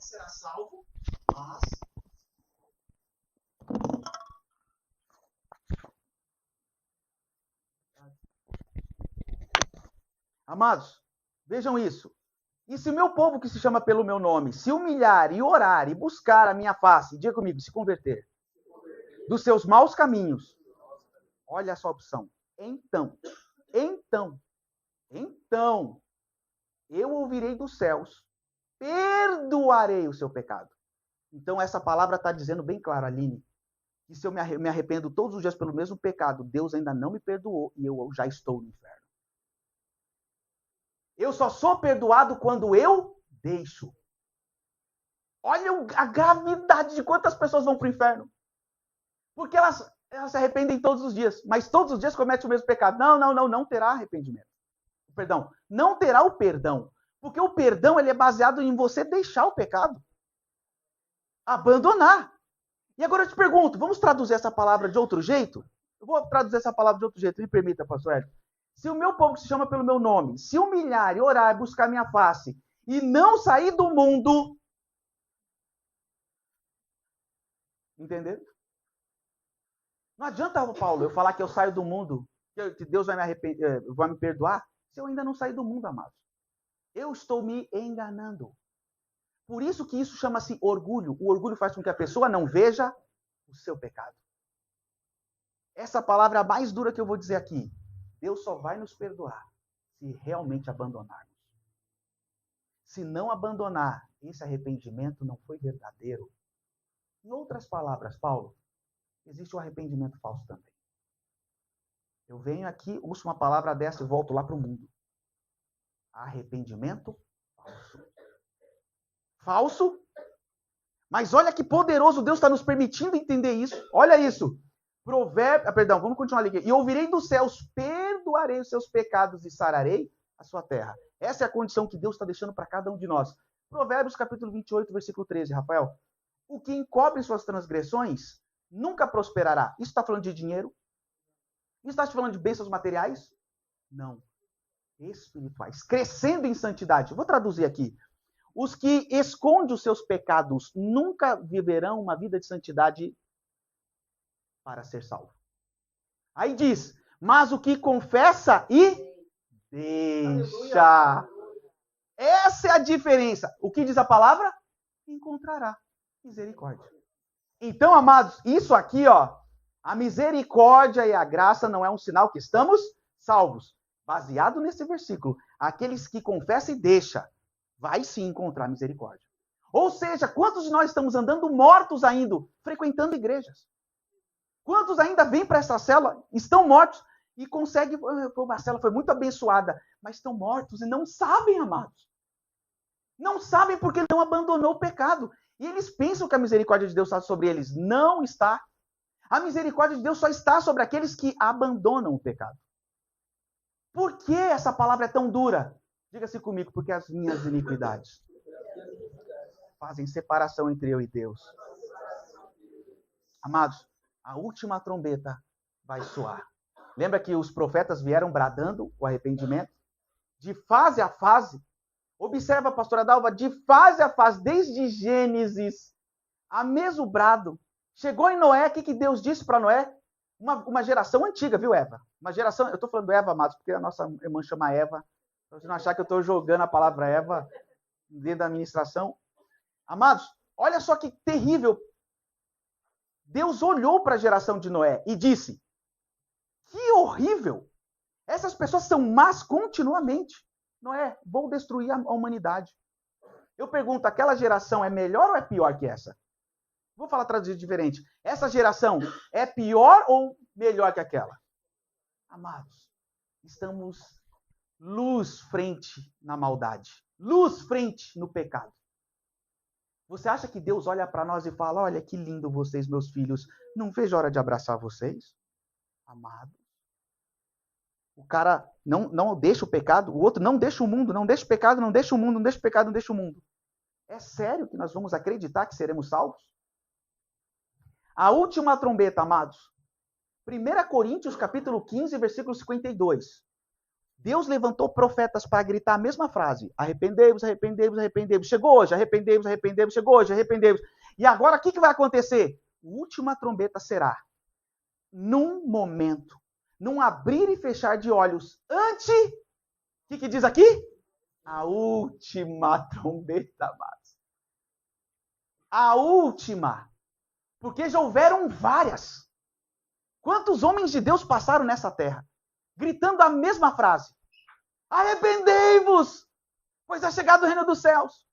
será salvo, mas... Amados, vejam isso. E se o meu povo que se chama pelo meu nome se humilhar e orar e buscar a minha face, diga comigo, se converter dos seus maus caminhos, olha essa opção. Então, eu ouvirei dos céus, perdoarei o seu pecado. Então, essa palavra está dizendo bem claro, Aline, que se eu me arrependo todos os dias pelo mesmo pecado, Deus ainda não me perdoou e eu já estou no inferno. Eu só sou perdoado quando eu deixo. Olha a gravidade de quantas pessoas vão para o inferno. Porque elas se arrependem todos os dias, mas todos os dias cometem o mesmo pecado. Não terá arrependimento. Perdão, não terá o perdão. Porque o perdão ele é baseado em você deixar o pecado. Abandonar. E agora eu te pergunto, vamos traduzir essa palavra de outro jeito? Eu vou traduzir essa palavra de outro jeito, me permita, pastor Hélio. Se o meu povo que se chama pelo meu nome, se humilhar e orar e buscar minha face, e não sair do mundo... Entendeu? Não adianta, Paulo, eu falar que eu saio do mundo, que Deus vai me perdoar, se eu ainda não sair do mundo, amados. Eu estou me enganando. Por isso que isso chama-se orgulho. O orgulho faz com que a pessoa não veja o seu pecado. Essa palavra é a mais dura que eu vou dizer aqui. Deus só vai nos perdoar se realmente abandonarmos. Se não abandonar, esse arrependimento não foi verdadeiro. Em outras palavras, Paulo, existe o arrependimento falso também. Eu venho aqui, uso uma palavra dessa e volto lá para o mundo. Arrependimento falso. Falso? Mas olha que poderoso Deus está nos permitindo entender isso. Olha isso. Vamos continuar ali. E ouvirei dos céus, perdoarei os seus pecados e sararei a sua terra. Essa é a condição que Deus está deixando para cada um de nós. Provérbios capítulo 28, versículo 13, Rafael. O que encobre suas transgressões nunca prosperará. Isso está falando de dinheiro? Isso está falando de bênçãos materiais? Não. Espirituais. Crescendo em santidade. Vou traduzir aqui. Os que escondem os seus pecados nunca viverão uma vida de santidade para ser salvo. Aí diz, mas o que confessa e deixa. Essa é a diferença. O que diz a palavra? Encontrará misericórdia. Então, amados, isso aqui, a misericórdia e a graça não é um sinal que estamos salvos. Baseado nesse versículo, aqueles que confessam e deixam, vai sim encontrar misericórdia. Ou seja, quantos de nós estamos andando mortos ainda, frequentando igrejas? Quantos ainda vêm para essa célula, estão mortos e conseguem... A célula foi muito abençoada, mas estão mortos e não sabem, amados. Não sabem porque não abandonou o pecado. E eles pensam que a misericórdia de Deus está sobre eles. Não está. A misericórdia de Deus só está sobre aqueles que abandonam o pecado. Por que essa palavra é tão dura? Diga-se comigo, porque as minhas iniquidades fazem separação entre eu e Deus. Amados, a última trombeta vai soar. Lembra que os profetas vieram bradando o arrependimento? De fase a fase. Observa, pastora Dalva, de fase a fase, desde Gênesis, a mesmo brado. Chegou em Noé, o que Deus disse para Noé? Uma geração antiga, viu, Eva? Uma geração, eu estou falando Eva, amados, porque a nossa irmã chama Eva. Para você não achar que eu estou jogando a palavra Eva dentro da administração. Amados, olha só que terrível. Deus olhou para a geração de Noé e disse, que horrível. Essas pessoas são más continuamente. Noé, vou destruir a humanidade. Eu pergunto, aquela geração é melhor ou é pior que essa? Vou falar traduzido diferente. Essa geração é pior ou melhor que aquela? Amados, estamos luz frente na maldade. Luz frente no pecado. Você acha que Deus olha para nós e fala, olha que lindo vocês, meus filhos, não vejo a hora de abraçar vocês? Amados. O cara não deixa o pecado, o outro não deixa o mundo, não deixa o pecado, não deixa o mundo, não deixa o pecado, não deixa o mundo. É sério que nós vamos acreditar que seremos salvos? A última trombeta, amados. 1 Coríntios, capítulo 15, versículo 52. Deus levantou profetas para gritar a mesma frase. Arrependei-vos, arrependei-vos, arrependei-vos. Chegou hoje, arrependei-vos, arrependei-vos. Chegou hoje, arrependei-vos. E agora, o que vai acontecer? A última trombeta será, num momento, num abrir e fechar de olhos, ante... O que diz aqui? A última trombeta, amados. A última. Porque já houveram várias. Quantos homens de Deus passaram nessa terra? Gritando a mesma frase. Arrependei-vos, pois é chegado o reino dos céus.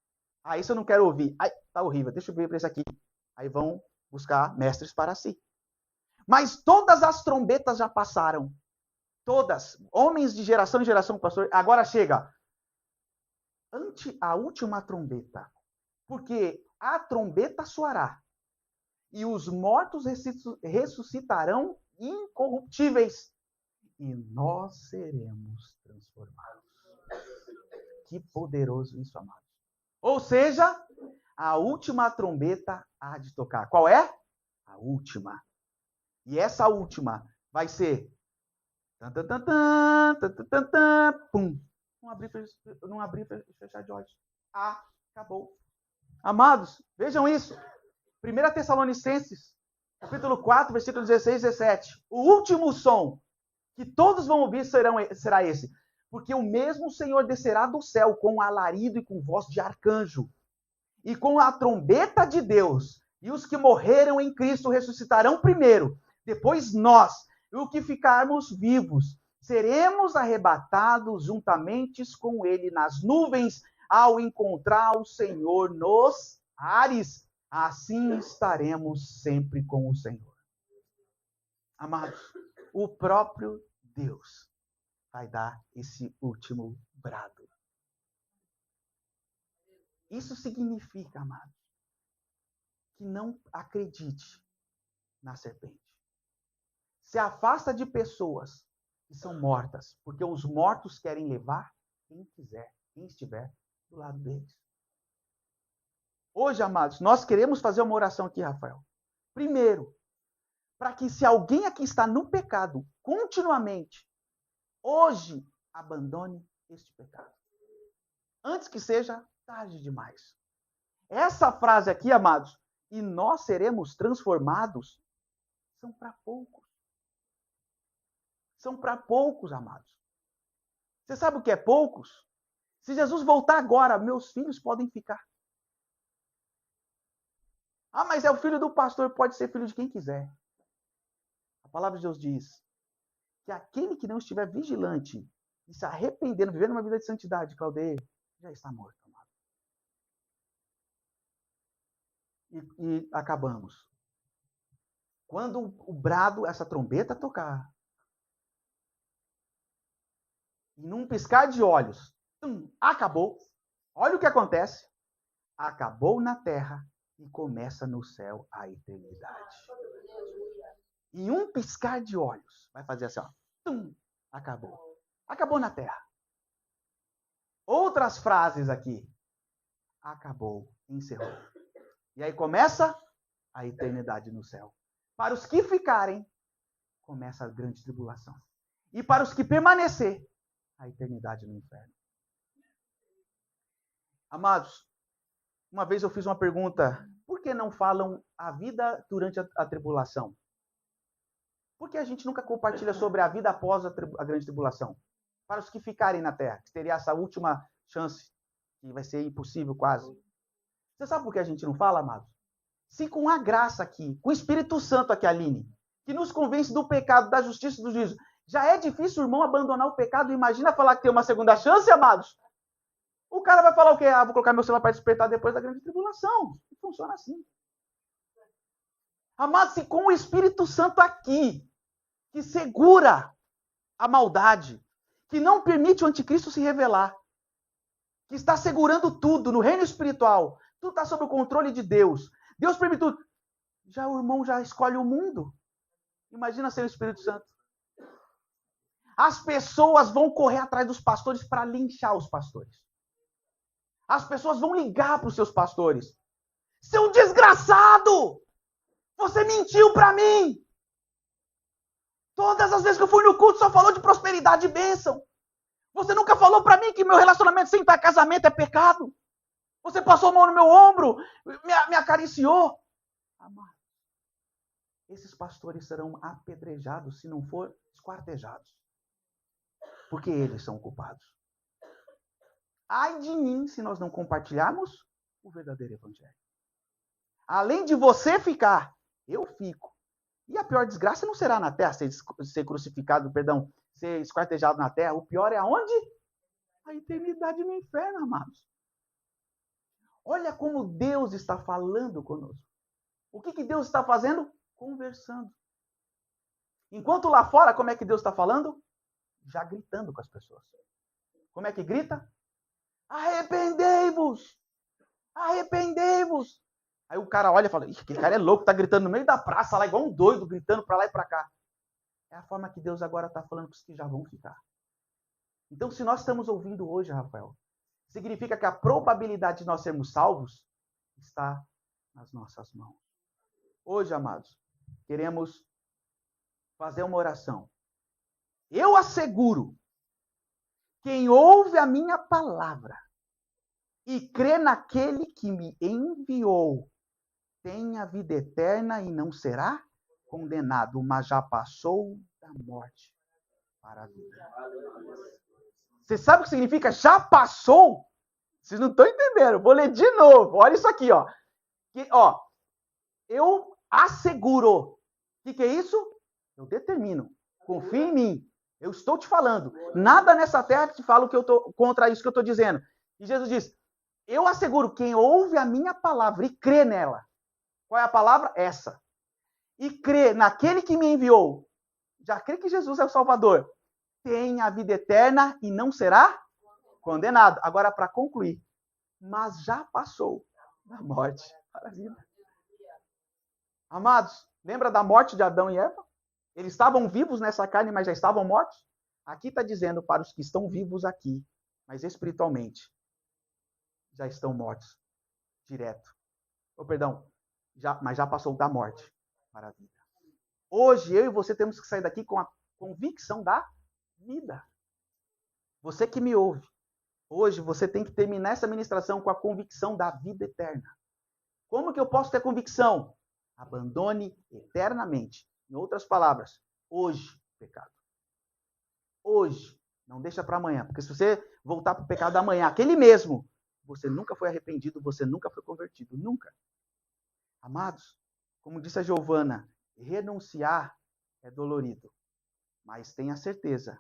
Ah, isso eu não quero ouvir. Ai, tá horrível, deixa eu ver para esse aqui. Aí vão buscar mestres para si. Mas todas as trombetas já passaram. Todas. Homens de geração em geração, pastor. Agora chega. Ante a última trombeta. Porque a trombeta soará. E os mortos ressuscitarão incorruptíveis. E nós seremos transformados. Que poderoso isso, amados. Ou seja, a última trombeta há de tocar. Qual é? A última. E essa última vai ser... Pum. Não abrir e fechar de olhos. Ah, acabou. Amados, vejam isso. 1 Tessalonicenses, capítulo 4, versículo 16 e 17. O último som que todos vão ouvir será esse. Porque o mesmo Senhor descerá do céu com alarido e com voz de arcanjo. E com a trombeta de Deus. E os que morreram em Cristo ressuscitarão primeiro. Depois nós, o que ficarmos vivos, seremos arrebatados juntamente com Ele nas nuvens ao encontrar o Senhor nos ares. Assim estaremos sempre com o Senhor. Amados, o próprio Deus vai dar esse último brado. Isso significa, amados, que não acredite na serpente. Se afasta de pessoas que são mortas, porque os mortos querem levar quem quiser, quem estiver do lado deles. Hoje, amados, nós queremos fazer uma oração aqui, Rafael. Primeiro, para que se alguém aqui está no pecado continuamente, hoje abandone este pecado. Antes que seja tarde demais. Essa frase aqui, amados, e nós seremos transformados, são para poucos. São para poucos, amados. Você sabe o que é poucos? Se Jesus voltar agora, meus filhos podem ficar. Ah, mas é o filho do pastor, pode ser filho de quem quiser. A palavra de Deus diz que aquele que não estiver vigilante e se arrependendo, vivendo uma vida de santidade, Claudeia, já está morto, amado. E acabamos. Quando o brado, essa trombeta tocar, e num piscar de olhos, acabou. Olha o que acontece. Acabou na terra e começa no céu a eternidade. Em um piscar de olhos, vai fazer assim, ó, acabou. Acabou na terra. Outras frases aqui. Acabou, encerrou. E aí começa a eternidade no céu. Para os que ficarem, começa a grande tribulação. E para os que permanecer, a eternidade no inferno. Amados, uma vez eu fiz uma pergunta, por que não falam a vida durante a tribulação? Por que a gente nunca compartilha sobre a vida após a grande tribulação? Para os que ficarem na terra, que teria essa última chance, que vai ser impossível quase. Você sabe por que a gente não fala, amados? Se com a graça aqui, com o Espírito Santo aqui, Aline, que nos convence do pecado, da justiça e do juízo, já é difícil o irmão abandonar o pecado, imagina falar que tem uma segunda chance, amados? O cara vai falar o quê? Ah, vou colocar meu celular para despertar depois da grande tribulação. Funciona assim. Amados, se com o Espírito Santo aqui, que segura a maldade, que não permite o anticristo se revelar, que está segurando tudo no reino espiritual, tudo está sob o controle de Deus. Deus permite tudo. Já o irmão já escolhe o mundo. Imagina ser o Espírito Santo. As pessoas vão correr atrás dos pastores para linchar os pastores. As pessoas vão ligar para os seus pastores. Seu desgraçado! Você mentiu para mim! Todas as vezes que eu fui no culto só falou de prosperidade e bênção. Você nunca falou para mim que meu relacionamento sem estar casamento é pecado. Você passou a mão no meu ombro, me acariciou. Amado, esses pastores serão apedrejados, se não for esquartejados. Porque eles são culpados. Ai de mim se nós não compartilharmos o verdadeiro evangelho. Além de você ficar, eu fico. E a pior desgraça não será na terra, ser crucificado, perdão, ser esquartejado na terra. O pior é aonde? A eternidade no inferno, amados. Olha como Deus está falando conosco. O que Deus está fazendo? Conversando. Enquanto lá fora, como é que Deus está falando? Já gritando com as pessoas. Como é que grita? Arrependei-vos! Arrependei-vos! Aí o cara olha e fala, aquele cara é louco, tá gritando no meio da praça lá, igual um doido, gritando para lá e para cá. É a forma que Deus agora está falando para os que já vão ficar. Então, se nós estamos ouvindo hoje, Rafael, significa que a probabilidade de nós sermos salvos está nas nossas mãos. Hoje, amados, queremos fazer uma oração. Eu asseguro, quem ouve a minha palavra e crê naquele que me enviou, tem a vida eterna e não será condenado, mas já passou da morte para a vida. Você sabe o que significa já passou? Vocês não estão entendendo. Vou ler de novo. Olha isso aqui, ó. Eu asseguro. O que é isso? Eu determino. Confie em mim. Eu estou te falando. Nada nessa terra te fala que eu tô contra isso que eu estou dizendo. E Jesus diz, eu asseguro, quem ouve a minha palavra e crê nela. Qual é a palavra? Essa. E crê naquele que me enviou. Já crê que Jesus é o Salvador. Tem a vida eterna e não será condenado. Agora, para concluir. Mas já passou da morte para a vida. Amados, lembra da morte de Adão e Eva? Eles estavam vivos nessa carne, mas já estavam mortos? Aqui está dizendo para os que estão vivos aqui, mas espiritualmente, já estão mortos. Direto. Mas já passou da morte para a vida. Hoje, eu e você temos que sair daqui com a convicção da vida. Você que me ouve, hoje você tem que terminar essa ministração com a convicção da vida eterna. Como que eu posso ter convicção? Abandone eternamente. Em outras palavras, hoje, pecado. Hoje. Não deixa para amanhã. Porque se você voltar para o pecado amanhã, aquele mesmo, você nunca foi arrependido, você nunca foi convertido. Nunca. Amados, como disse a Giovana, renunciar é dolorido. Mas tenha certeza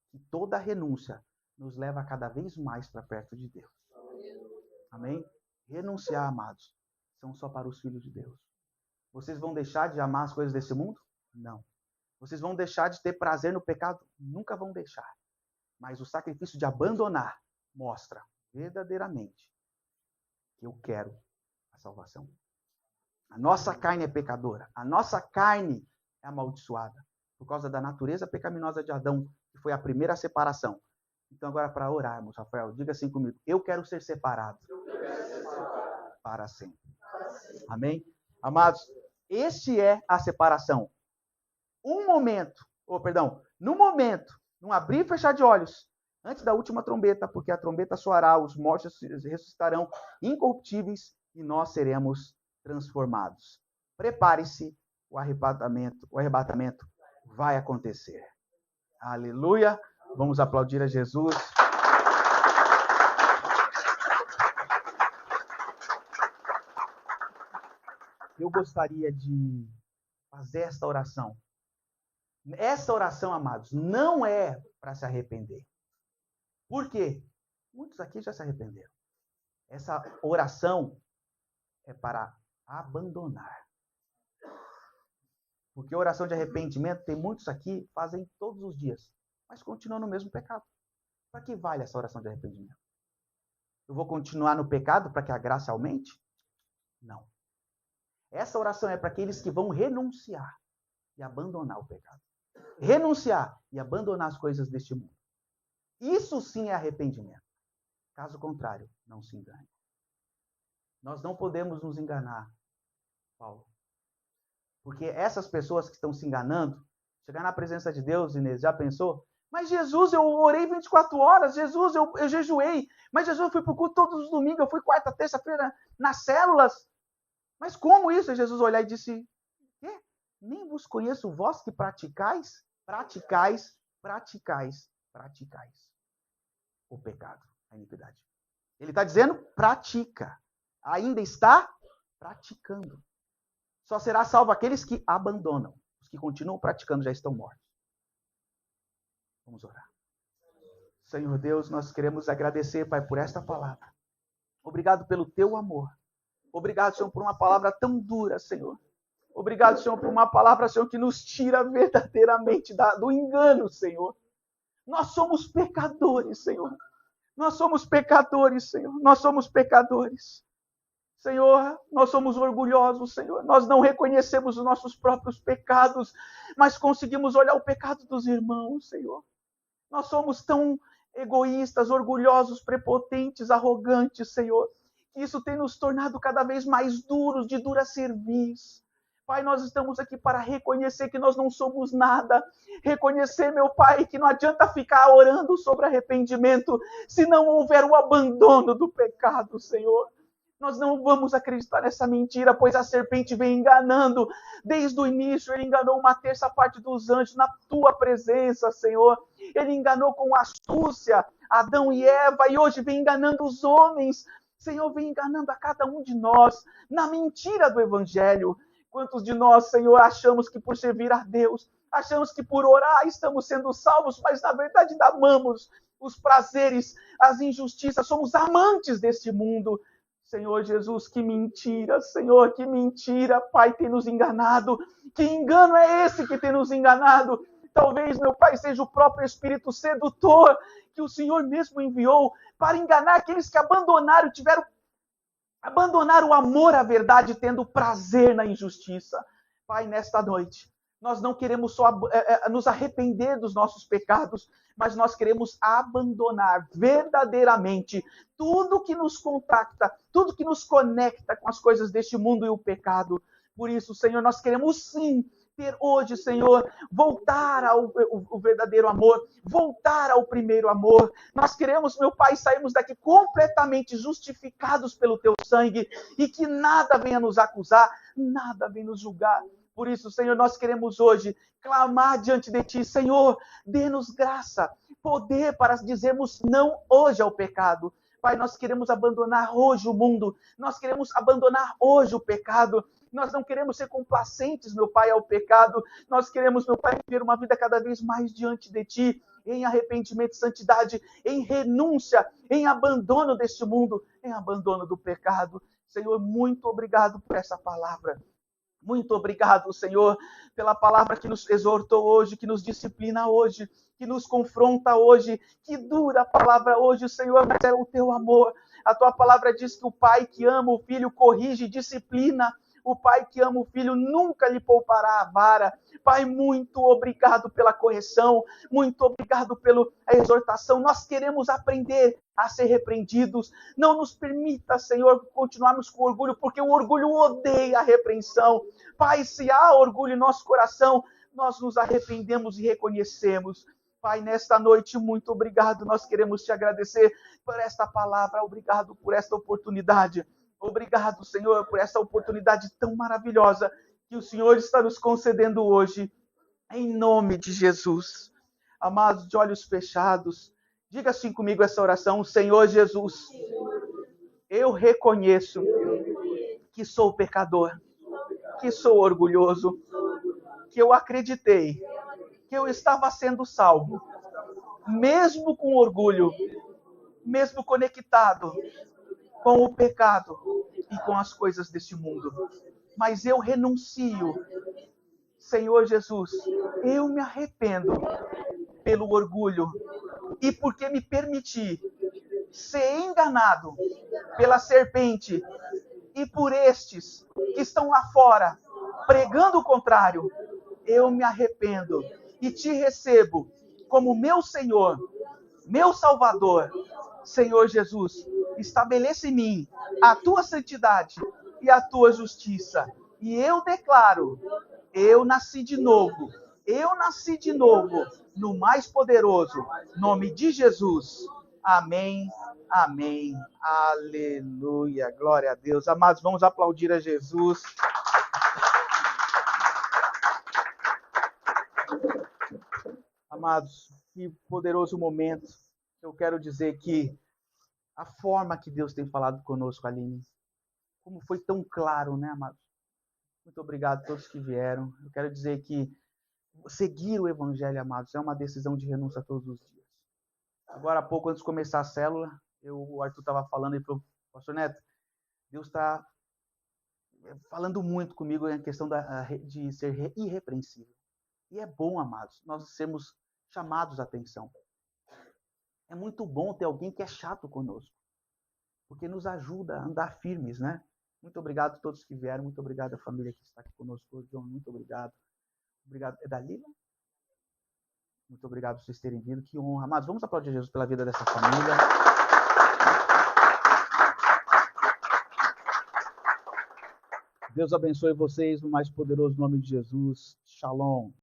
que toda renúncia nos leva cada vez mais para perto de Deus. Amém? Renunciar, amados, são só para os filhos de Deus. Vocês vão deixar de amar as coisas desse mundo? Não. Vocês vão deixar de ter prazer no pecado? Nunca vão deixar. Mas o sacrifício de abandonar mostra verdadeiramente que eu quero a salvação. A nossa carne é pecadora. A nossa carne é amaldiçoada. Por causa da natureza pecaminosa de Adão, que foi a primeira separação. Então agora para orarmos, Rafael, diga assim comigo. Eu quero ser separado. Para sempre. Amém? Amados, este é a separação. No momento, num abrir e fechar de olhos, antes da última trombeta, porque a trombeta soará, os mortos ressuscitarão incorruptíveis e nós seremos transformados. Prepare-se, o arrebatamento vai acontecer. Aleluia! Vamos aplaudir a Jesus. Eu gostaria de fazer esta oração. Essa oração, amados, não é para se arrepender. Por quê? Muitos aqui já se arrependeram. Essa oração é para abandonar. Porque oração de arrependimento, tem muitos aqui que fazem todos os dias, mas continuam no mesmo pecado. Para que vale essa oração de arrependimento? Eu vou continuar no pecado para que a graça aumente? Não. Essa oração é para aqueles que vão renunciar e abandonar o pecado. Renunciar e abandonar as coisas deste mundo. Isso sim é arrependimento. Caso contrário, não se engane. Nós não podemos nos enganar, Paulo. Porque essas pessoas que estão se enganando, chegar na presença de Deus, Inês, já pensou? Mas Jesus, eu orei 24 horas. Jesus, eu jejuei. Mas Jesus, eu fui para o culto todos os domingos. Eu fui quarta, terça-feira nas células. Mas como isso? Jesus olhar e disse, nem vos conheço vós que praticais o pecado, a iniquidade. Ele está dizendo, pratica. Ainda está praticando. Só será salvo aqueles que abandonam. Os que continuam praticando já estão mortos. Vamos orar. Senhor Deus, nós queremos agradecer, Pai, por esta palavra. Obrigado pelo teu amor. Obrigado, Senhor, por uma palavra tão dura, Senhor. Obrigado, Senhor, por uma palavra, Senhor, que nos tira verdadeiramente do engano, Senhor. Nós somos pecadores, Senhor. Nós somos pecadores, Senhor. Nós somos pecadores. Senhor, nós somos orgulhosos, Senhor. Nós não reconhecemos os nossos próprios pecados, mas conseguimos olhar o pecado dos irmãos, Senhor. Nós somos tão egoístas, orgulhosos, prepotentes, arrogantes, Senhor, que isso tem nos tornado cada vez mais duros, de dura cerviz. Pai, nós estamos aqui para reconhecer que nós não somos nada. Reconhecer, meu Pai, que não adianta ficar orando sobre arrependimento se não houver o abandono do pecado, Senhor. Nós não vamos acreditar nessa mentira, pois a serpente vem enganando. Desde o início, ele enganou uma terça parte dos anjos na tua presença, Senhor. Ele enganou com astúcia Adão e Eva, e hoje vem enganando os homens. Senhor, vem enganando a cada um de nós na mentira do Evangelho. Quantos de nós, Senhor, achamos que por servir a Deus, achamos que por orar estamos sendo salvos, mas na verdade ainda amamos os prazeres, as injustiças, somos amantes deste mundo. Senhor Jesus, que mentira, Senhor, que mentira, Pai, tem nos enganado. Que engano é esse que tem nos enganado? Talvez, meu Pai, seja o próprio Espírito sedutor que o Senhor mesmo enviou para enganar aqueles que abandonaram o amor à verdade, tendo prazer na injustiça. Pai, nesta noite, nós não queremos só nos arrepender dos nossos pecados, mas nós queremos abandonar verdadeiramente tudo que nos contacta, tudo que nos conecta com as coisas deste mundo e o pecado. Por isso, Senhor, nós queremos sim ter hoje, Senhor, voltar ao verdadeiro amor, voltar ao primeiro amor. Nós queremos, meu Pai, sairmos daqui completamente justificados pelo teu sangue e que nada venha nos acusar, nada venha nos julgar. Por isso, Senhor, nós queremos hoje clamar diante de Ti, Senhor, dê-nos graça, poder para dizermos não hoje ao pecado. Pai, nós queremos abandonar hoje o mundo, nós queremos abandonar hoje o pecado, nós não queremos ser complacentes, meu Pai, ao pecado, nós queremos, meu Pai, viver uma vida cada vez mais diante de Ti, em arrependimento e santidade, em renúncia, em abandono deste mundo, em abandono do pecado. Senhor, muito obrigado por essa palavra. Muito obrigado, Senhor, pela palavra que nos exortou hoje, que nos disciplina hoje, que nos confronta hoje. Que dura a palavra hoje, Senhor, mas é o teu amor. A tua palavra diz que o pai que ama o filho corrige e disciplina. O pai que ama o filho nunca lhe poupará a vara. Pai, muito obrigado pela correção, muito obrigado pela exortação. Nós queremos aprender a ser repreendidos. Não nos permita, Senhor, continuarmos com orgulho, porque o orgulho odeia a repreensão. Pai, se há orgulho em nosso coração, nós nos arrependemos e reconhecemos. Pai, nesta noite, muito obrigado. Nós queremos te agradecer por esta palavra. Obrigado por esta oportunidade. Obrigado, Senhor, por essa oportunidade tão maravilhosa que o Senhor está nos concedendo hoje, em nome de Jesus. Amados, de olhos fechados, diga assim comigo essa oração: Senhor Jesus, eu reconheço que sou pecador, que sou orgulhoso, que eu acreditei que eu estava sendo salvo, mesmo com orgulho, mesmo conectado com o pecado e com as coisas deste mundo. Mas eu renuncio, Senhor Jesus, eu me arrependo pelo orgulho e porque me permiti ser enganado pela serpente e por estes que estão lá fora pregando o contrário. Eu me arrependo e te recebo como meu Senhor, meu Salvador. Senhor Jesus, estabeleça em mim a tua santidade e a tua justiça. E eu declaro, eu nasci de novo, eu nasci de novo no mais poderoso nome de Jesus. Amém, amém, aleluia, glória a Deus. Amados, vamos aplaudir a Jesus. Amados, que poderoso momento. Eu quero dizer que a forma que Deus tem falado conosco, Aline, como foi tão claro, né, amados? Muito obrigado a todos que vieram. Eu quero dizer que seguir o Evangelho, amados, é uma decisão de renúncia todos os dias. Agora há pouco, antes de começar a célula, o Arthur estava falando e falou, pastor Neto, Deus está falando muito comigo em questão de ser irrepreensível. E é bom, amados, nós sermos chamados a atenção. É muito bom ter alguém que é chato conosco, porque nos ajuda a andar firmes, né? Muito obrigado a todos que vieram, muito obrigado à família que está aqui conosco hoje, João, muito obrigado. Obrigado. É Dalila? Muito obrigado por vocês terem vindo, que honra. Amados, vamos aplaudir Jesus pela vida dessa família. Deus abençoe vocês no mais poderoso nome de Jesus. Shalom.